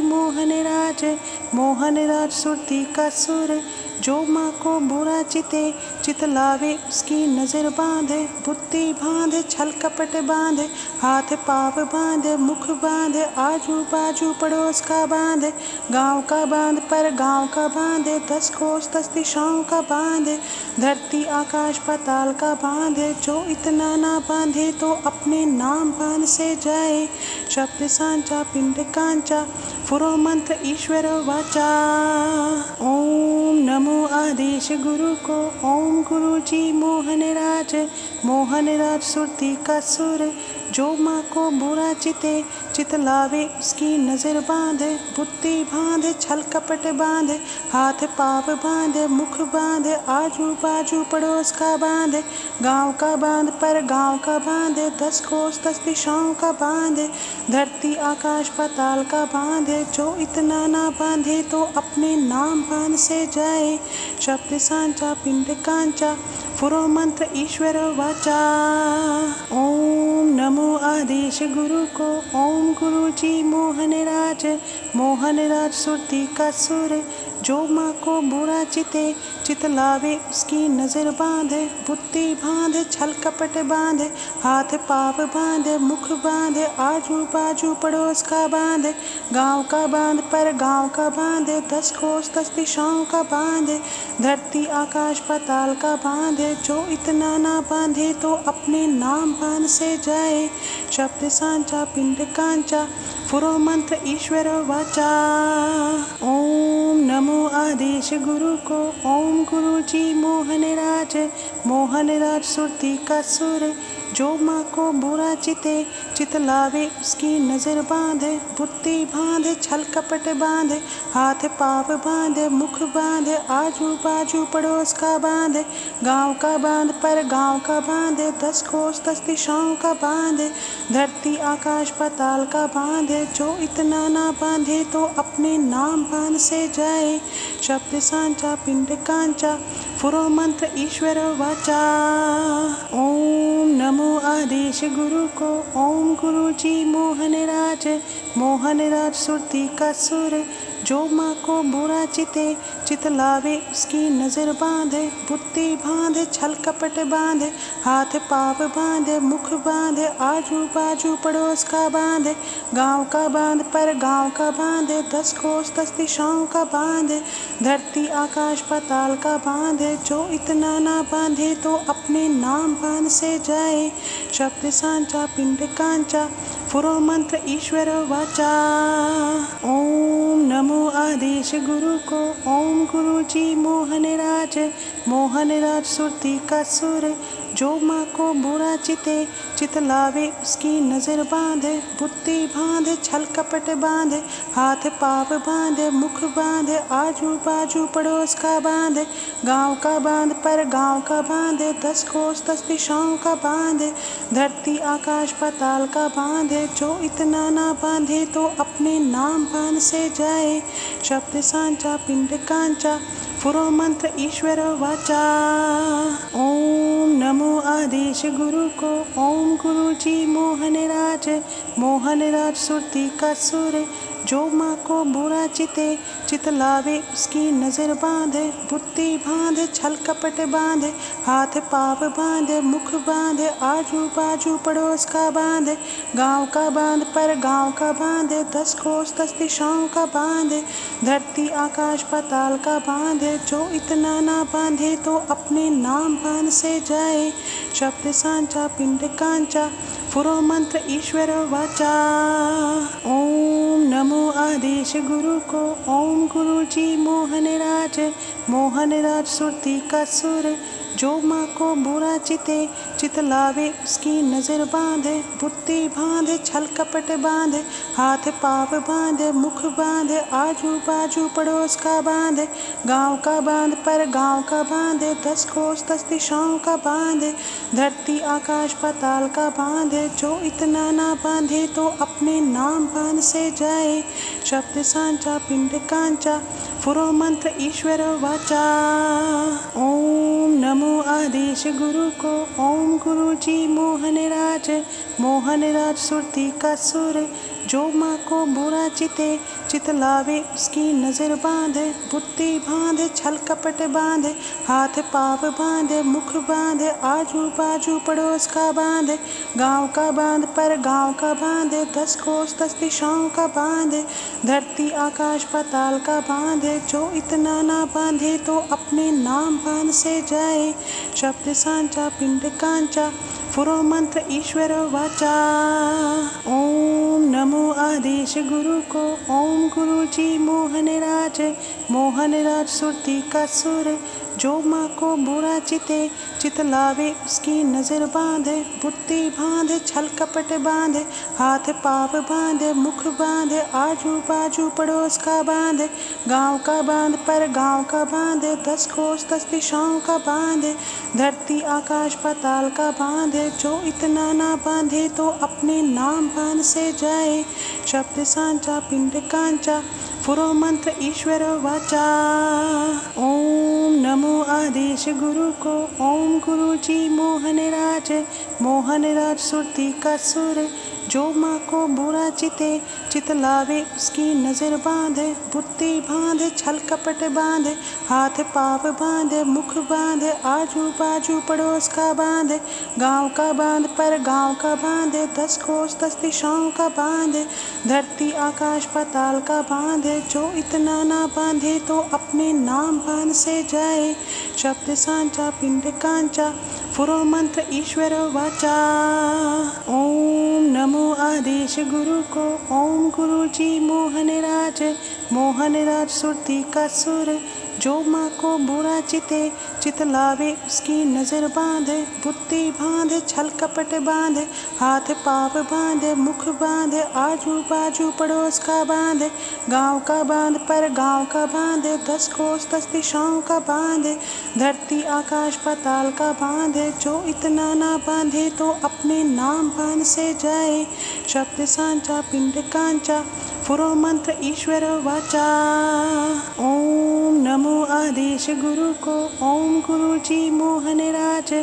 मोहन राज सुरती का सुर। जो माँ को बुरा चिते चित लावे उसकी नजर बांधे। बुद्धि बांधे छल कपट बांधे। हाथ पाव बांधे मुख बांधे। आजू बाजू पड़ोस का बांधे। गांव का बांध पर गांव का बांधे। 10 कोस 10 दिशाओं का बांधे। धरती आकाश पाताल का बांधे। जो इतना ना बांधे तो अपने नाम बांध से जाए। शब्द सांचा पिंड कांचा पुरो मंत्र ईश्वर वाचा। ओम नमो आदेश गुरु को। ओम गुरु जी मोहन राज सुरती का सुर। जो माँ को बुरा चिते चित लावे उसकी नजर बांधे। बुद्धि बांधे छल कपट बांधे। हाथ पाव बांधे मुख बांधे। आजू बाजू पड़ोस का बांधे। गांव का बांध पर गांव का बांधे। 10 कोस 10 दिशाओं का बांधे। धरती आकाश पाताल का बांधे। जो इतना ना बांधे तो अपने नाम बांध से जाए। शब्द सांचा पिंड कांचा पुरो मंत्र ईश्वर वाचा। ओम नमो आदेश गुरु को। ओम गुरु जी मोहन राज सुरती का सुर। जो माँ को बुरा चिते चित लावे उसकी नजर बांधे। बुद्धि बांधे छल कपट बांधे। हाथ पाव बांधे मुख बांधे। आजू बाजू पड़ोस का बांधे। गांव का बांध पर गांव का बांधे। 10 कोस 10 दिशाओं का बांधे। धरती आकाश पाताल का बांधे। जो इतना ना बांधे तो अपने नाम बांध से जाए। शब्द सांचा पिंड कांचा पुरो मंत्र ईश्वर वाचा। ओम नमो आदेश गुरु को। ओम गुरु जी मोहन राज सुरती का सुर। जो माँ को बुरा चिते चित लावे उसकी नजर बांधे। बुद्धि बांधे छल कपट बांधे। हाथ पाव बांधे मुख बांधे। आजू बाजू पड़ोस का बांधे। गांव का बांध पर गांव का बांधे। 10 कोस 10 दिशाओं का बांधे। धरती आकाश पाताल का बांधे। जो इतना ना बांधे तो अपने नाम बांध से जाए। शब्द सांचा पिंड कांचा पुरो मंत्र ईश्वर वाचा। ओम नमो आदेश गुरु को। ओम गुरु जी मोहन राज सुरती का सुर। जो माँ को बुरा चिते चित लावे उसकी नजर बांधे। बुद्धि बांधे छल कपट बांधे। हाथ पाव बांधे मुख बांधे। आजू बाजू पड़ोस का बांधे। गांव का बांध पर गांव का बांधे। 10 कोस 10 दिशाओं का बांधे। धरती आकाश पाताल का बांधे। जो इतना ना बांधे तो अपने नाम बांध से जाए। शब्द सांचा पिंड कांचा पुरो मंत्र ईश्वर वाचा। ओम नमो आदेश गुरु को। ओम गुरु जी मोहन राज सुरती का सुर। जो माँ को बुरा चिते चित लावे उसकी नजर बांधे। बुद्धि बांधे छल कपट बांधे। हाथ पाव बांधे मुख बांधे। आजू बाजू पड़ोस का बांधे। गांव का बांध पर गांव का बांधे। 10 कोस 10 दिशाओं का बांधे। धरती आकाश पाताल का बांधे। जो इतना ना बांधे तो अपने नाम बांध से जाए। शब्द सांचा पिंड कांचा पुरो मंत्र ईश्वर वाचा। ओम नमो आदेश गुरु को। ओम गुरु जी मोहन राज सुरती का सुर। जो माँ को बुरा चिते चित लावे उसकी नजर बांधे। बुद्धि बांधे छल कपट बांधे। हाथ पाव बांधे मुख बांधे। आजू बाजू पड़ोस का बांधे। गांव का बांध पर गांव का बांधे। 10 कोस 10 दिशाओं का बांधे। धरती आकाश पाताल का बांधे। जो इतना ना बांधे तो अपने नाम बांध से जाए। शब्द सांचा पिंड कांचा पुरो मंत्र ईश्वर वाचा। ओम नमो आदेश गुरु को। ओम गुरु जी मोहन राज सुरती का सुर। जो माँ को बुरा चिते चित लावे उसकी नजर बांधे। बुद्धि बांधे छल कपट बांधे। हाथ पाव बांधे मुख बांधे। आजू बाजू पड़ोस का बांधे। गांव का बांध पर गांव का बांधे। 10 कोस 10 दिशाओं का बांधे। धरती आकाश पाताल का बांधे। जो इतना ना बांधे तो अपने नाम बांध से जाए। शब्द सांचा पिंड कांचा पुरो मंत्र ईश्वर वाचा। ओम नमो आदेश गुरु को। ओम गुरु जी मोहनराज, मोहनराज सुरती का सुर। जो माँ को बुरा चिते चित लावे उसकी नज़र बांधे। बुद्धि बांधे छल कपट बांधे, हाथ पाव बांधे मुख बांधे, आजू बाजू पड़ोस का बांधे, गांव का बांध पर गांव का बांधे, 10 कोस 10 दिशाओं का बांधे, धरती आकाश पाताल का बांधे। जो इतना ना बांधे तो अपने नाम बांध से जाए। शब्द सांचा पिंड कांचा, पुरो मंत्र ईश्वर वाचा। ओम नमो आदेश गुरु को। ओम गुरु जी मोहनराज, मोहनराज सुरती का सुर। जो माँ को बुरा चिते चित लावे उसकी नज़र बांधे। बुद्धि बांधे छल कपट बांधे, हाथ पाव बांधे मुख बांधे, आजू बाजू पड़ोस का बांधे, गांव का बांध पर गांव का बांधे, 10 कोस 10 दिशाओं का बांधे, धरती आकाश पाताल का बांधे। जो इतना ना बांधे तो अपने नाम बांध से जाए। शब्द सांचा पिंड कांचा, पुरो मंत्र ईश्वर वाचा। ओम नमो आदेश गुरु को। ओम गुरु जी मोहनराज, मोहनराज सुरती का सुर। जो माँ को बुरा चिते चित लावे उसकी नज़र बांधे। बुद्धि बांधे छल कपट बांधे, हाथ पाव बांधे मुख बांधे, आजू बाजू पड़ोस का बांधे, गांव का बांध पर गांव का बांधे, 10 कोस 10 दिशाओं का बांधे, धरती आकाश पाताल का बांधे। जो इतना ना बांधे तो अपने नाम बांध से जाए। शब्द सांचा पिंड कांचा, पुरो मंत्र ईश्वर वाचा। ओम नमो आदेश गुरु को। ओम गुरु जी मोहनराज, मोहनराज सुरती का सुर। जो माँ को बुरा चिते चित लावे उसकी नज़र बांधे। बुद्धि बांधे छल कपट बांधे, हाथ पाव बांधे मुख बांधे, आजू बाजू पड़ोस का बांधे, गांव का बांध पर गांव का बांधे, 10 कोस 10 दिशाओं का बांधे, धरती आकाश पाताल का बांधे। जो इतना ना बांधे तो अपने नाम बांध से जाए। शब्द सांचा पिंड कांचा, पुरो मंत्र ईश्वर वाचा। ओम नमो आदेश गुरु को। ओम गुरु जी मोहनराज,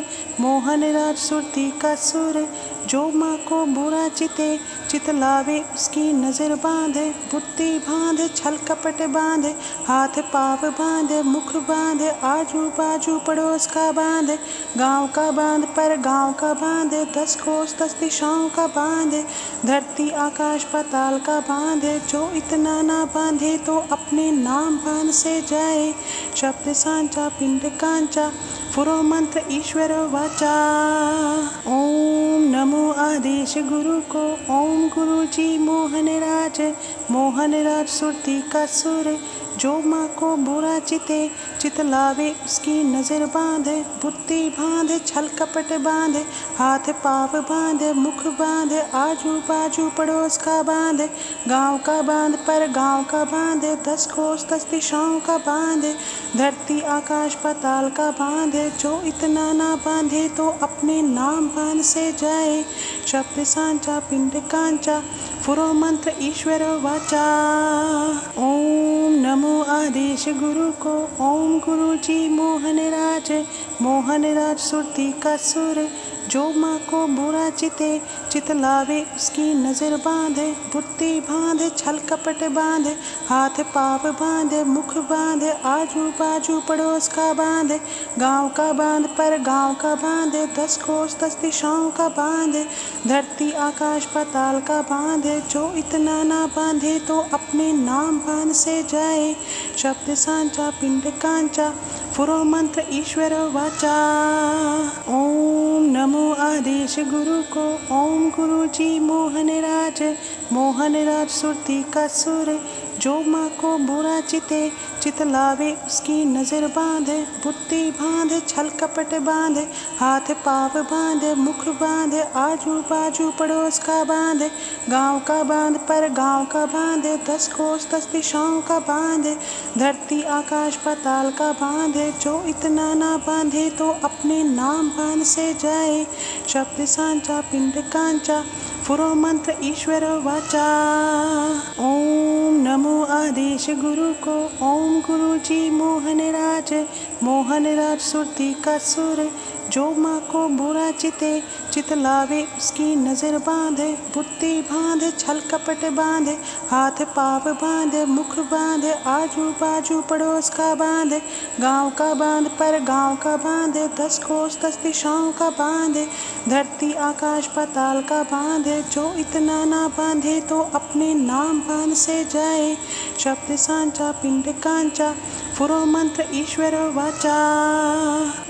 मोहनराज सुरती का सुर। जो माँ को बुरा चिते चित लावे उसकी नज़र बांधे। बुद्धि बांधे छल कपट बांधे, हाथ पाव बांधे मुख बांधे, आजू बाजू पड़ोस का बांधे, गांव का बांध पर गांव का बांधे, 10 कोस 10 दिशाओं का बांधे, धरती आकाश पाताल का बांधे। जो इतना ना बांधे तो अपने नाम बांध से जाए। शब्द सांचा पिंड कांचा, पुरो मंत्र ईश्वर वाचा। ओम नमो आदेश गुरु को। ओम गुरु जी मोहनराज, मोहनराज सुरती का सुर। जो माँ को बुरा चिते चित लावे उसकी नज़र बांधे। बुद्धि बांधे छल कपट बांधे, हाथ पाव बांधे मुख बांधे, आजू बाजू पड़ोस का बांधे, गांव का बांध पर गांव का बांधे, 10 कोस 10 दिशाओं का बांधे, धरती आकाश पाताल का बांधे। जो इतना ना बांधे तो अपने नाम बांध से जाए। शब्द सांचा पिंड कांचा, पुरो मंत्र ईश्वर वाचा। ओम नमो आदेश गुरु को। ओम गुरु जी मोहनराज, मोहनराज सुरती का सुर। जो माँ को बुरा चिते चित लावे उसकी नज़र बांधे। बुद्धि बांधे छल कपट बांधे, हाथ पाव बांधे मुख बांधे, आजू बाजू पड़ोस का बांधे, गांव का बांध पर गांव का बांधे, 10 कोस 10 दिशाओं का बांधे, धरती आकाश पाताल का बांधे। जो इतना ना बांधे तो अपने नाम बांध से जाए। शब्द सांचा पिंड कांचा, पुरो मंत्र ईश्वर वाचा। ओम नमो आदेश गुरु को। ओम गुरु जी मोहनराज, मोहनराज सुरती का सुर। जो माँ को बुरा चिते चित लावे उसकी नज़र बांधे। बुद्धि बांधे छल कपट बांधे, हाथ पाव बांधे मुख बांधे, आजू बाजू पड़ोस का बांधे, गांव का बांध पर गांव का बांधे, 10 कोस 10 दिशाओं का बांधे, धरती आकाश पाताल का बांधे। जो इतना ना बांधे तो अपने नाम बांध से जाए। शब्द सांचा पिंड कांचा, पुरो मंत्र ईश्वर वाचा। ओम नमो नमो आदेश गुरु को ओम गुरु जी मोहन राज सुरती का सुर जो माँ को बुरा चित लावे उसकी नज़र बांधे बुद्धि बांधे छल कपट बांधे हाथ पाव बांधे मुख बांधे आजू बाजू पड़ोस का बांधे गांव का बांध पर गांव का बांधे 10 कोस 10 दिशाओं का बांधे धरती आकाश पाताल का बांधे जो इतना ना बांधे तो अपने नाम बांध से जाए शब्द सांचा पिंड कांचा फुरो मंत्र ईश्वर वाचा।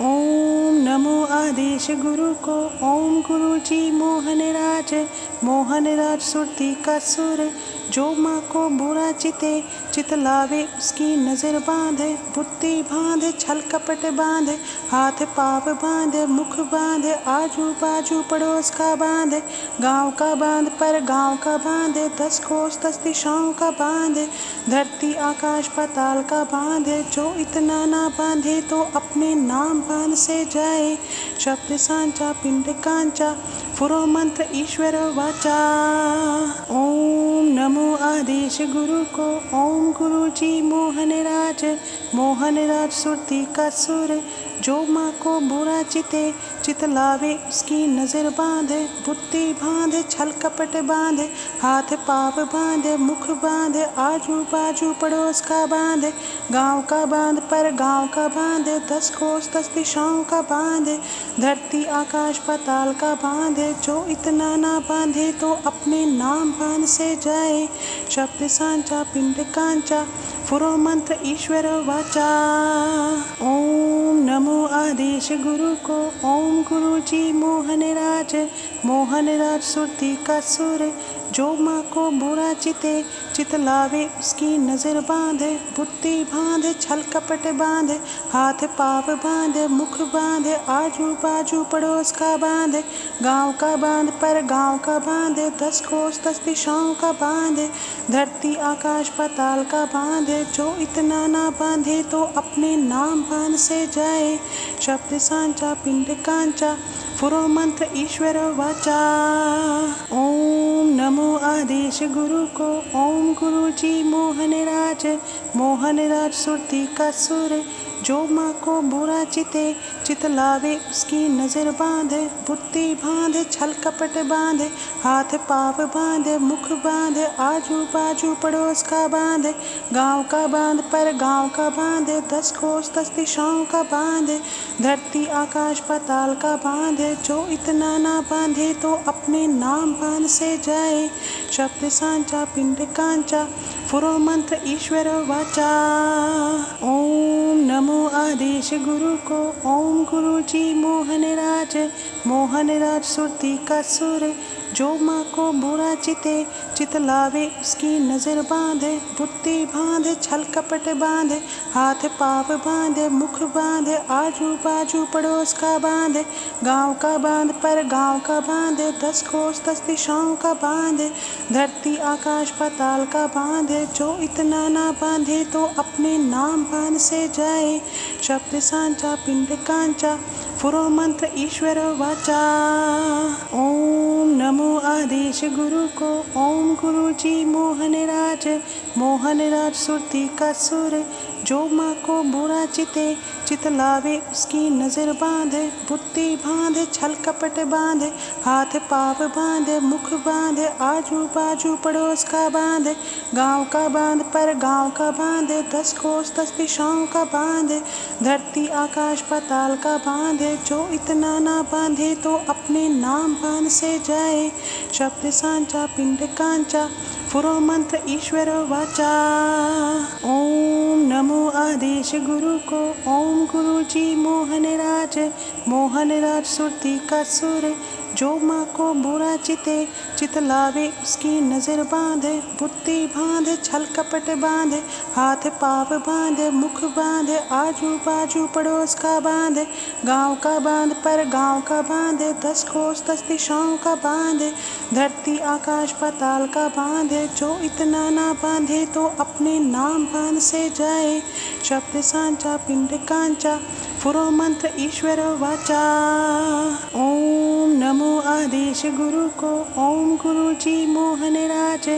ओम नमो आदेश गुरु को ओम गुरु जी मोहन राज सुरती का सुर जो माँ को बुरा चित लावे उसकी नज़र बांधे बुद्धि बांधे छल कपट बांधे हाथ पाव बांधे मुख बांधे आजू बाजू पड़ोस का बांधे गांव का बांध पर गांव का बांधे 10 कोस 10 दिशाओं का बांधे धरती आकाश पाताल का बांधे जो इतना ना बांधे तो अपने नाम बांध से जाए शब्द सांचा पिंड कांचा फुरो मंत्र ईश्वर वाचा। ओम नमो आदेश गुरु को ओम गुरु जी मोहन राज सुरती का सुर जो माँ को बुरा चित लावे उसकी नज़र बांधे बुद्धि बांधे छल कपट बांधे हाथ पाव बांधे मुख बांधे आजू बाजू पड़ोस का बांधे गांव का बांध पर गांव का बांधे 10 कोस 10 दिशाओं का बांधे धरती आकाश पाताल का बांधे जो इतना ना बांधे तो अपने नाम बांध से जाए शब्द सांचा पिंड कांचा फुरो मंत्र ईश्वर वाचा। ओम नमो आदेश गुरु को ओम गुरु जी मोहन राज सुरती का सुर जो माँ को बुरा चित लावे उसकी नज़र बांधे बुद्धि बांधे छल कपट बांधे हाथ पाव बांधे मुख बांधे आजू बाजू पड़ोस का बांधे गांव का बांध पर गांव का बांधे 10 कोस 10 दिशाओं का बांधे धरती आकाश पाताल का बांधे जो इतना ना बांधे तो अपने नाम बांध से जाए शब्द सांचा पिंड कांचा फुरो मंत्र ईश्वर वाचा। ओम नमो आदेश गुरु को ओम गुरु जी मोहन राज सुरती का सुर जो माँ को बुरा चित लावे उसकी नज़र बांधे बुद्धि बांधे छल कपट बांधे हाथ पाव बांधे मुख बांधे आजू बाजू पड़ोस का बांधे गांव का बांध पर गांव का बांधे 10 कोस 10 दिशाओं का बांधे धरती आकाश पाताल का बांधे जो इतना ना बांधे तो अपने नाम बांध से जाए शब्द सांचा पिंड कांचा फुरो मंत्र ईश्वर वाचा। ओम नमो आदेश गुरु को ओम गुरु जी मोहन राज सुरती का सुर जो माँ को बुरा चित लावे उसकी नज़र बांधे बुद्धि बांधे छल कपट बांधे हाथ पाव बांधे मुख बांधे आजू बाजू पड़ोस का बांधे गांव का बांध पर गांव का बांधे 10 कोस 10 दिशाओं का बांधे धरती आकाश पाताल का बांधे जो इतना ना बांधे तो अपने नाम बांध से जाए शब्द सांचा पिंड कांचा फुरो मंत्र ईश्वर वाचा। ओम नमो आदेश गुरु को ओम गुरु जी मोहन राज सुरती का सुर जो माँ को बुरा चित लावे उसकी नज़र बांधे बुद्धि बांधे छल कपट बांधे हाथ पाव बांधे मुख बांधे आजू बाजू पड़ोस का बांधे गांव का बांध पर गांव का बांधे 10 कोस 10 दिशाओं का बांधे धरती आकाश पाताल का बांधे जो इतना ना बांधे तो अपने नाम बांध से जाए शब्द सांचा पिंड कांचा फुरो मंत्र ईश्वर वाचा। ओम नमो आदेश गुरु को ओम गुरु जी मोहन राज सुरती का सुर जो माँ को बुरा चित लावे उसकी नज़र बांधे बुद्धि बांधे छल कपट बांधे हाथ पाव बांधे मुख बांधे आजू बाजू पड़ोस का बांधे गांव का बांध पर गांव का बांधे 10 कोस 10 दिशाओं का बांधे धरती आकाश पाताल का बांधे जो इतना ना बांधे तो अपने नाम बांध से जाए शब्द सांचा पिंड कांचा फुरो मंत्र ईश्वर वाचा। वाचा। ओम नमो आदेश गुरु को। ओम गुरु जी मोहनराज,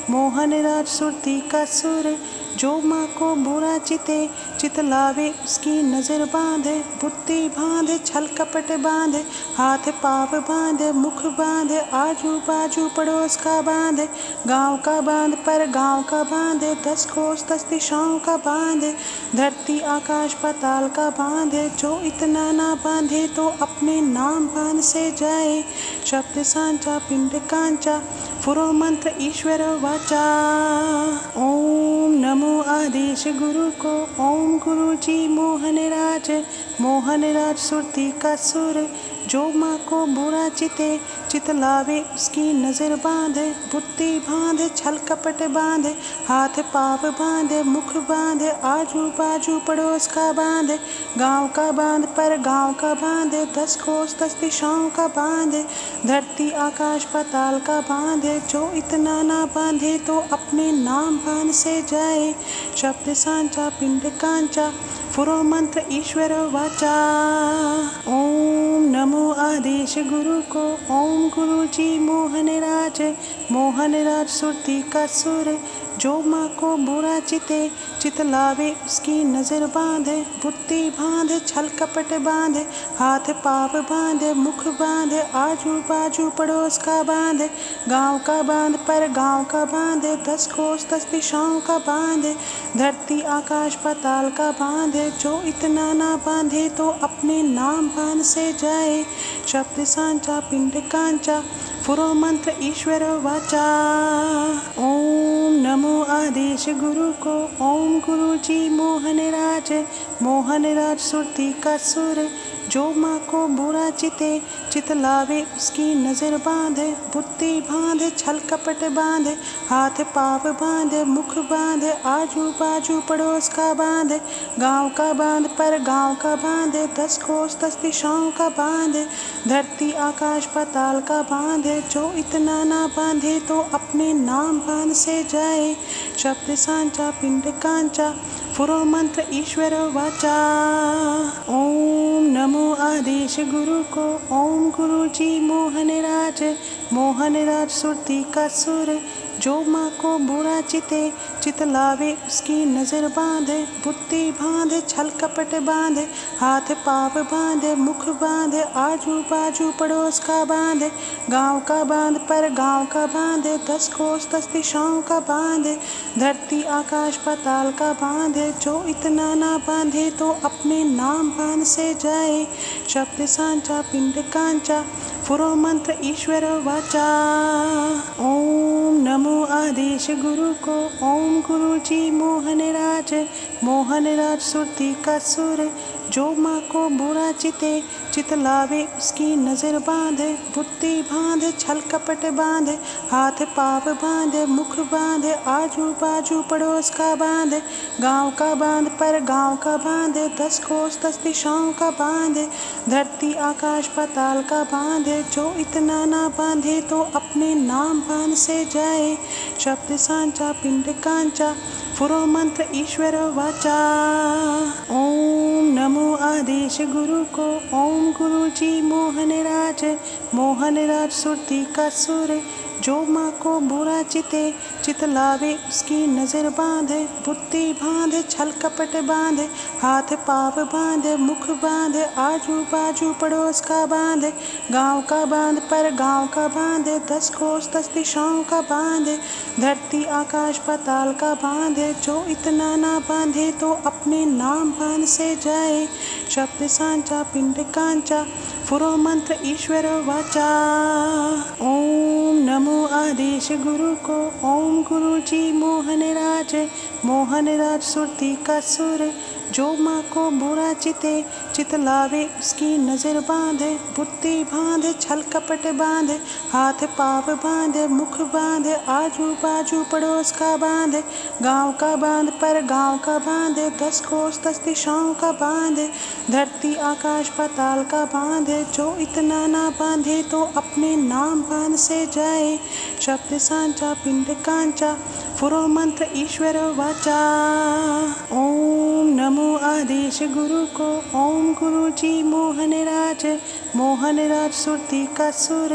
मोहनराज सुरती का सुर। जो माँ को बुरा चिते, चित लावे उसकी नजर बांधे। बुद्धि बांधे, छल कपट बांधे, हाथ पाव बांधे, मुख बांधे, आजू बाजू पड़ोस का बांधे। गांव का बांध पर गांव का बांधे, 10 कोस 10 दिशाओं का बांधे। धरती आकाश पाताल का बांधे, जो इतना ना बांधे तो अपने नाम बांध से जाए। शब्द सांचा पिंड कांचा, फुरो मंत्र ईश्वर वाचा। ओम नमो आदेश गुरु को। ओम गुरु जी मोहनराज, मोहनराज सुरती का सुर। जो माँ को बुरा चिते, चित लावे उसकी नजर बांधे। बुद्धि बांधे, छल कपट बांधे, हाथ पाव बांधे, मुख बांधे, आजू बाजू पड़ोस का बांधे। गांव का बांध पर गांव का बांधे, 10 कोस 10 दिशाओं का बांधे। धरती आकाश पाताल का बांधे, जो इतना ना बांधे तो अपने नाम बांध से जाए। शब्द सांचा पिंड कांचा, फुरो मंत्र ईश्वर वाचा। ओम नमो आदेश गुरु को। ओम गुरु जी मोहनराज, मोहनराज सुरती का सुर। जो माँ को बुरा चिते, चित लावे उसकी नजर बांधे। बुद्धि बांधे, छल कपट बांधे, हाथ पाव बांधे, मुख बांधे, आजू बाजू पड़ोस का बांधे। गांव का बांध पर गांव का बांधे, 10 कोस 10 दिशाओं का बांधे। धरती आकाश पाताल का बांधे, जो इतना ना बांधे तो अपने नाम बांध से जाए। शब्द सांचा पिंड कांचा, फुरो मंत्र ईश्वर वाचा। ओम नमो आदेश गुरु को। ओम गुरु जी मोहनराज, मोहनराज सुरती का सुर। जो माँ को बुरा चिते, चित लावे उसकी नजर बांधे। बुद्धि बांधे, छल कपट बांधे, हाथ पाव बांधे, मुख बांधे, आजू बाजू पड़ोस का बांधे। गांव का बांध पर गांव का बांधे, 10 कोस 10 दिशाओं का बांधे। धरती आकाश पाताल का बांधे, जो इतना ना बांधे तो अपने नाम बांध से जाए। शब्द सांचा पिंड कांचा, फुरो मंत्र ईश्वर वाचा। ओम नमो आदेश गुरु को। ओम गुरु जी मोहनराज, मोहनराज सुरती का सुर। जो माँ को बुरा चिते, चित लावे उसकी नजर बांधे। बुद्धि बांधे, छल कपट बांधे, हाथ पाव बांधे, मुख बांधे, आजू बाजू पड़ोस का बांधे। गांव का बांध पर गांव का बांधे, 10 कोस 10 दिशाओं का बांधे। धरती आकाश पाताल का बांधे, जो इतना ना बांधे तो अपने नाम बांध से जाए। शब्द सांचा पिंड कांचा, फुरो मंत्र ईश्वर वाचा। ओम नमो आदेश गुरु को। ओम गुरु जी मोहनराज, मोहनराज सुरती का सुर। जो माँ को बुरा चिते, चित लावे उसकी नजर बांधे। बुद्धि बांधे, छल कपट बांधे, हाथ पाव बांधे, मुख बांधे, आजू बाजू पड़ोस का बांधे। गांव का बांध पर गांव का बांधे, 10 कोस 10 दिशाओं का बांधे। धरती आकाश पाताल का बांधे, जो इतना ना बांधे तो अपने नाम बांध से जाए। शब्द सांचा पिंड कांचा, फुरो मंत्र ईश्वर वाचा। ओम नमो आदेश गुरु को। ओम गुरु जी मोहनराज, मोहनराज सुरती का सुर। जो माँ को बुरा चिते, चित लावे उसकी नजर बांधे। बुद्धि बांधे, छल कपट बांधे, हाथ पाव बांधे, मुख बांधे, आजू बाजू पड़ोस का बांधे। गांव का बांध पर गांव का बांधे, 10 कोस 10 दिशाओं का बांधे। धरती आकाश पाताल का बांधे, जो इतना ना बांधे तो अपने नाम बांध से जाए। शब्द सांचा पिंड कांचा, फुरो मंत्र ईश्वर वाचा। ओम नमो आदेश गुरु को। ओम गुरु जी मोहनराज, मोहनराज सुरती का सुर। जो माँ को बुरा चिते, चित लावे उसकी नजर बांधे। बुद्धि बांधे, छल कपट बांधे, हाथ पाव बांधे, मुख बांधे, आजू बाजू पड़ोस का बांधे। गांव का बांध पर गांव का बांधे, 10 कोस 10 दिशाओं का बांधे। धरती आकाश पाताल का बांधे, जो इतना ना बांधे तो अपने नाम बांध से जाए। शब्द सांचा पिंड कांचा, फुरो मंत्र ईश्वर वाचा। ओम नमो आदेश गुरु को ओम गुरु जी मोहन राज सुरती का सुर।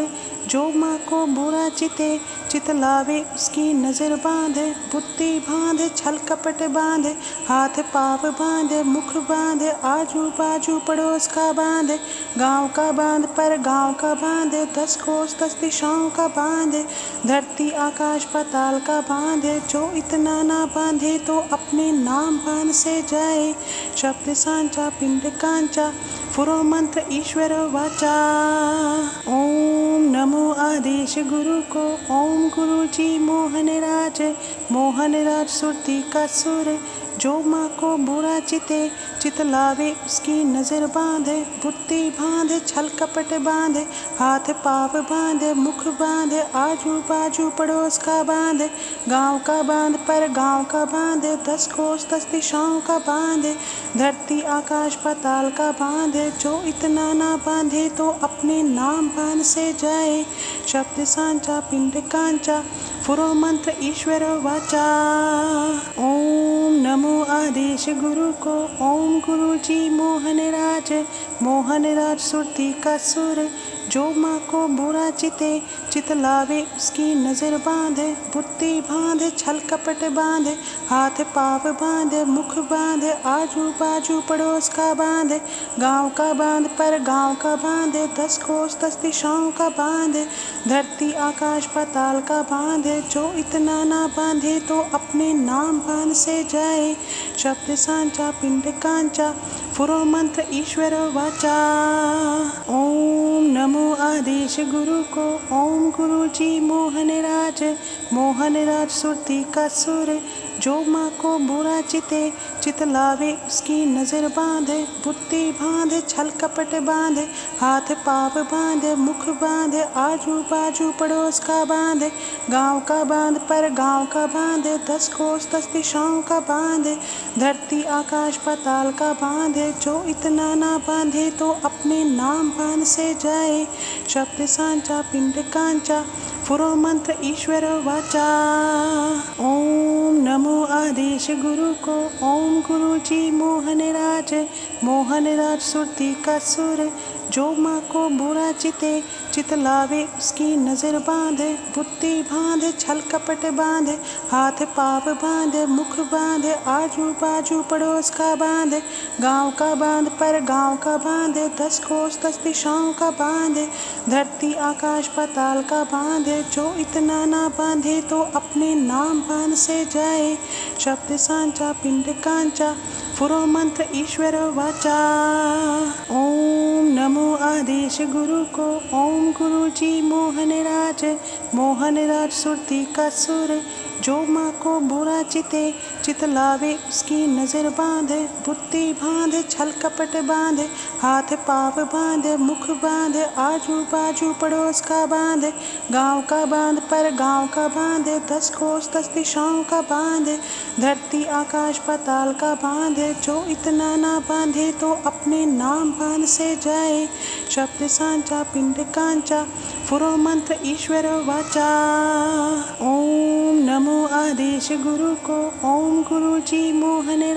जो माँ को बुरा चिते चित लावे उसकी नज़र बांधे। बुद्धि बांधे छल कपट बांधे, हाथ पाव बांधे मुख बांधे, आजू बाजू पड़ोस का बांधे, गांव का बांध पर गांव का बांधे, 10 कोस 10 दिशाओं का बांधे, धरती आकाश पाताल का बांधे। जो इतना ना बांधे तो अपने नाम बांध से जाए। शब्द सांचा पिंड कांचा फुरो मंत्र ईश्वर वाचा। ओम नमो आदेश गुरु को ओम गुरु जी मोहन राज सुरती का सुर। जो माँ को बुरा चिते चित लावे उसकी नज़र बांधे। बुद्धि बांधे छल कपट बांधे, हाथ पाव बांधे मुख बांधे, आजू बाजू पड़ोस का बांधे, गांव का बांध पर गांव का बांधे, 10 कोस 10 दिशाओं का बांधे, धरती आकाश पाताल का बांधे। जो इतना ना बांधे तो अपने नाम बांध से जाए। शब्द सांचा पिंड कांचा फुरो मंत्र ईश्वर वाचा। ओम नमो आदेश गुरु को ओम गुरु जी मोहन राज सुरती का सुर। जो माँ को बुरा चिते चित लावे उसकी नज़र बांधे। बुद्धि बांधे छल कपट बांधे, हाथ पाव बांधे मुख बांधे, आजू बाजू पड़ोस का बांधे, गांव का बांध पर गांव का बांधे, 10 कोस 10 दिशाओं का बांधे, धरती आकाश पाताल का बांधे। जो इतना ना बांधे तो अपने नाम बांध से जाए। शब्द सांचा पिंड कांचा फुरो मंत्र ईश्वर वाचा। ओम नमो आदेश गुरु को ओम गुरु जी मोहन राज सुरती का सुर। जो माँ को बुरा चिते चित लावे उसकी नज़र बांधे। बुद्धि बांधे छल कपट बांधे, हाथ पाव बांधे मुख बांधे, आजू बाजू पड़ोस का बांधे, गांव का बांध पर गांव का बांधे, 10 कोस 10 दिशाओं का बांधे, धरती आकाश पाताल का बांधे। जो इतना ना बांधे तो अपने नाम बांध से जाए। शब्द सांचा पिंड कांचा फुरो मंत्र ईश्वर वाचा। ओम नमो आदेश गुरु को ओम गुरु जी मोहन राज सुरती का सुर। जो माँ को बुरा चिते चित लावे उसकी नज़र बांधे। बुद्धि बांधे छल कपट बांधे, हाथ पाव बांधे मुख बांधे, आजू बाजू पड़ोस का बांधे, गांव का बांध पर गांव का बांधे, 10 कोस 10 दिशाओं का बांधे, धरती आकाश पाताल का बांधे। जो इतना ना बांधे तो अपने नाम बांध से जाए। शब्द सांचा पिंड कांचा फुरो मंत्र ईश्वर वाचा। ओम नमो आदेश गुरु को ओम गुरु जी मोहन राज सुरती का सुर। जो माँ को बुरा चिते चित लावे उसकी नज़र बांधे। बुद्धि बांधे छल कपट बांधे, हाथ पाव बांधे मुख बांधे, आजू बाजू पड़ोस का बांधे, गांव का बांध पर गांव का बांधे, 10 कोस 10 दिशाओं का बांधे, धरती आकाश पाताल का बांधे। जो इतना ना बांधे तो अपने नाम बांध से जाए। शब्द सांचा पिंड कांचा फुरो मंत्र ईश्वर वाचा। ओम नमो आदेश गुरु को ओम गुरु जी मोहन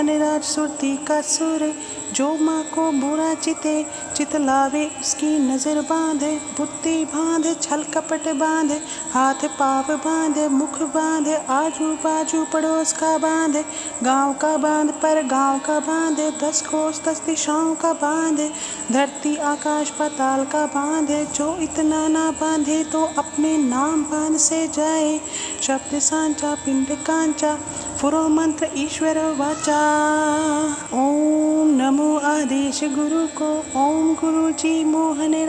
राज सुरती का सुर। जो माँ को बुरा चिते चित लावे उसकी नज़र बांधे। बुद्धि बांधे छल कपट बांधे, हाथ पाव बांधे मुख बांधे, आजू बाजू पड़ोस का बांधे, गांव का बांध पर गांव का बांधे, 10 कोस 10 दिशाओं का बांधे, धरती आकाश पाताल का बांधे। जो इतना ना बांधे तो अपने नाम बांध से जाए। शब्द सांचा पिंड कांचा फुरो मंत्र ईश्वर वाचा। ओम नमो आदेश गुरु को ओम गुरु जी मोहन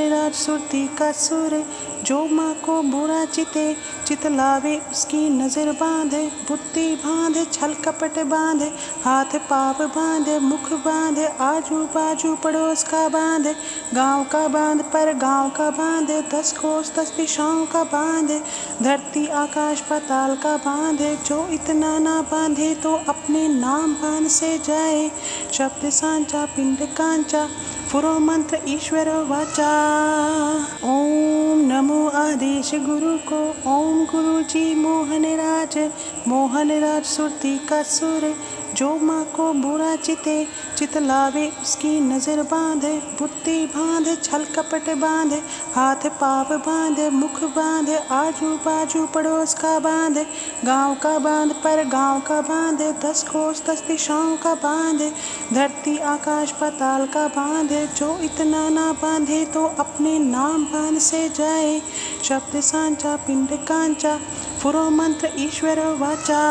राज सुरती का सुर। जो माँ को बुरा चिते चित लावे उसकी नज़र बांधे। बुद्धि बांधे छल कपट बांधे, हाथ पाव बांधे मुख बांधे, आजू बाजू पड़ोस का बांधे, गांव का बांध पर गांव का बांधे, 10 कोस 10 दिशाओं का बांधे, धरती आकाश पाताल का बांधे। जो इतना ना बांधे तो अपने नाम बांध से जाए। शब्द सांचा पिंड कांचा फुरो मंत्र ईश्वर वाचा। ओम नमो आदेश गुरु को। ओम गुरु जी मोहन राज सुरती का सुर। जो माँ को बुरा चित लावे उसकी नजर बांधे। बुद्धि बांधे छल कपट बांधे, हाथ पाव बांधे मुख बांधे, आजू बाजू पड़ोस का बांधे, गांव का बांध पर गांव का बांधे, 10 कोस 10 दिशाओं का बांधे, धरती आकाश पाताल का बांधे। जो इतना ना बांधे तो अपने नाम बांध से जाए। शब्द सांचा पिंड कांचा, फुरो मंत्र ईश्वर वाचा।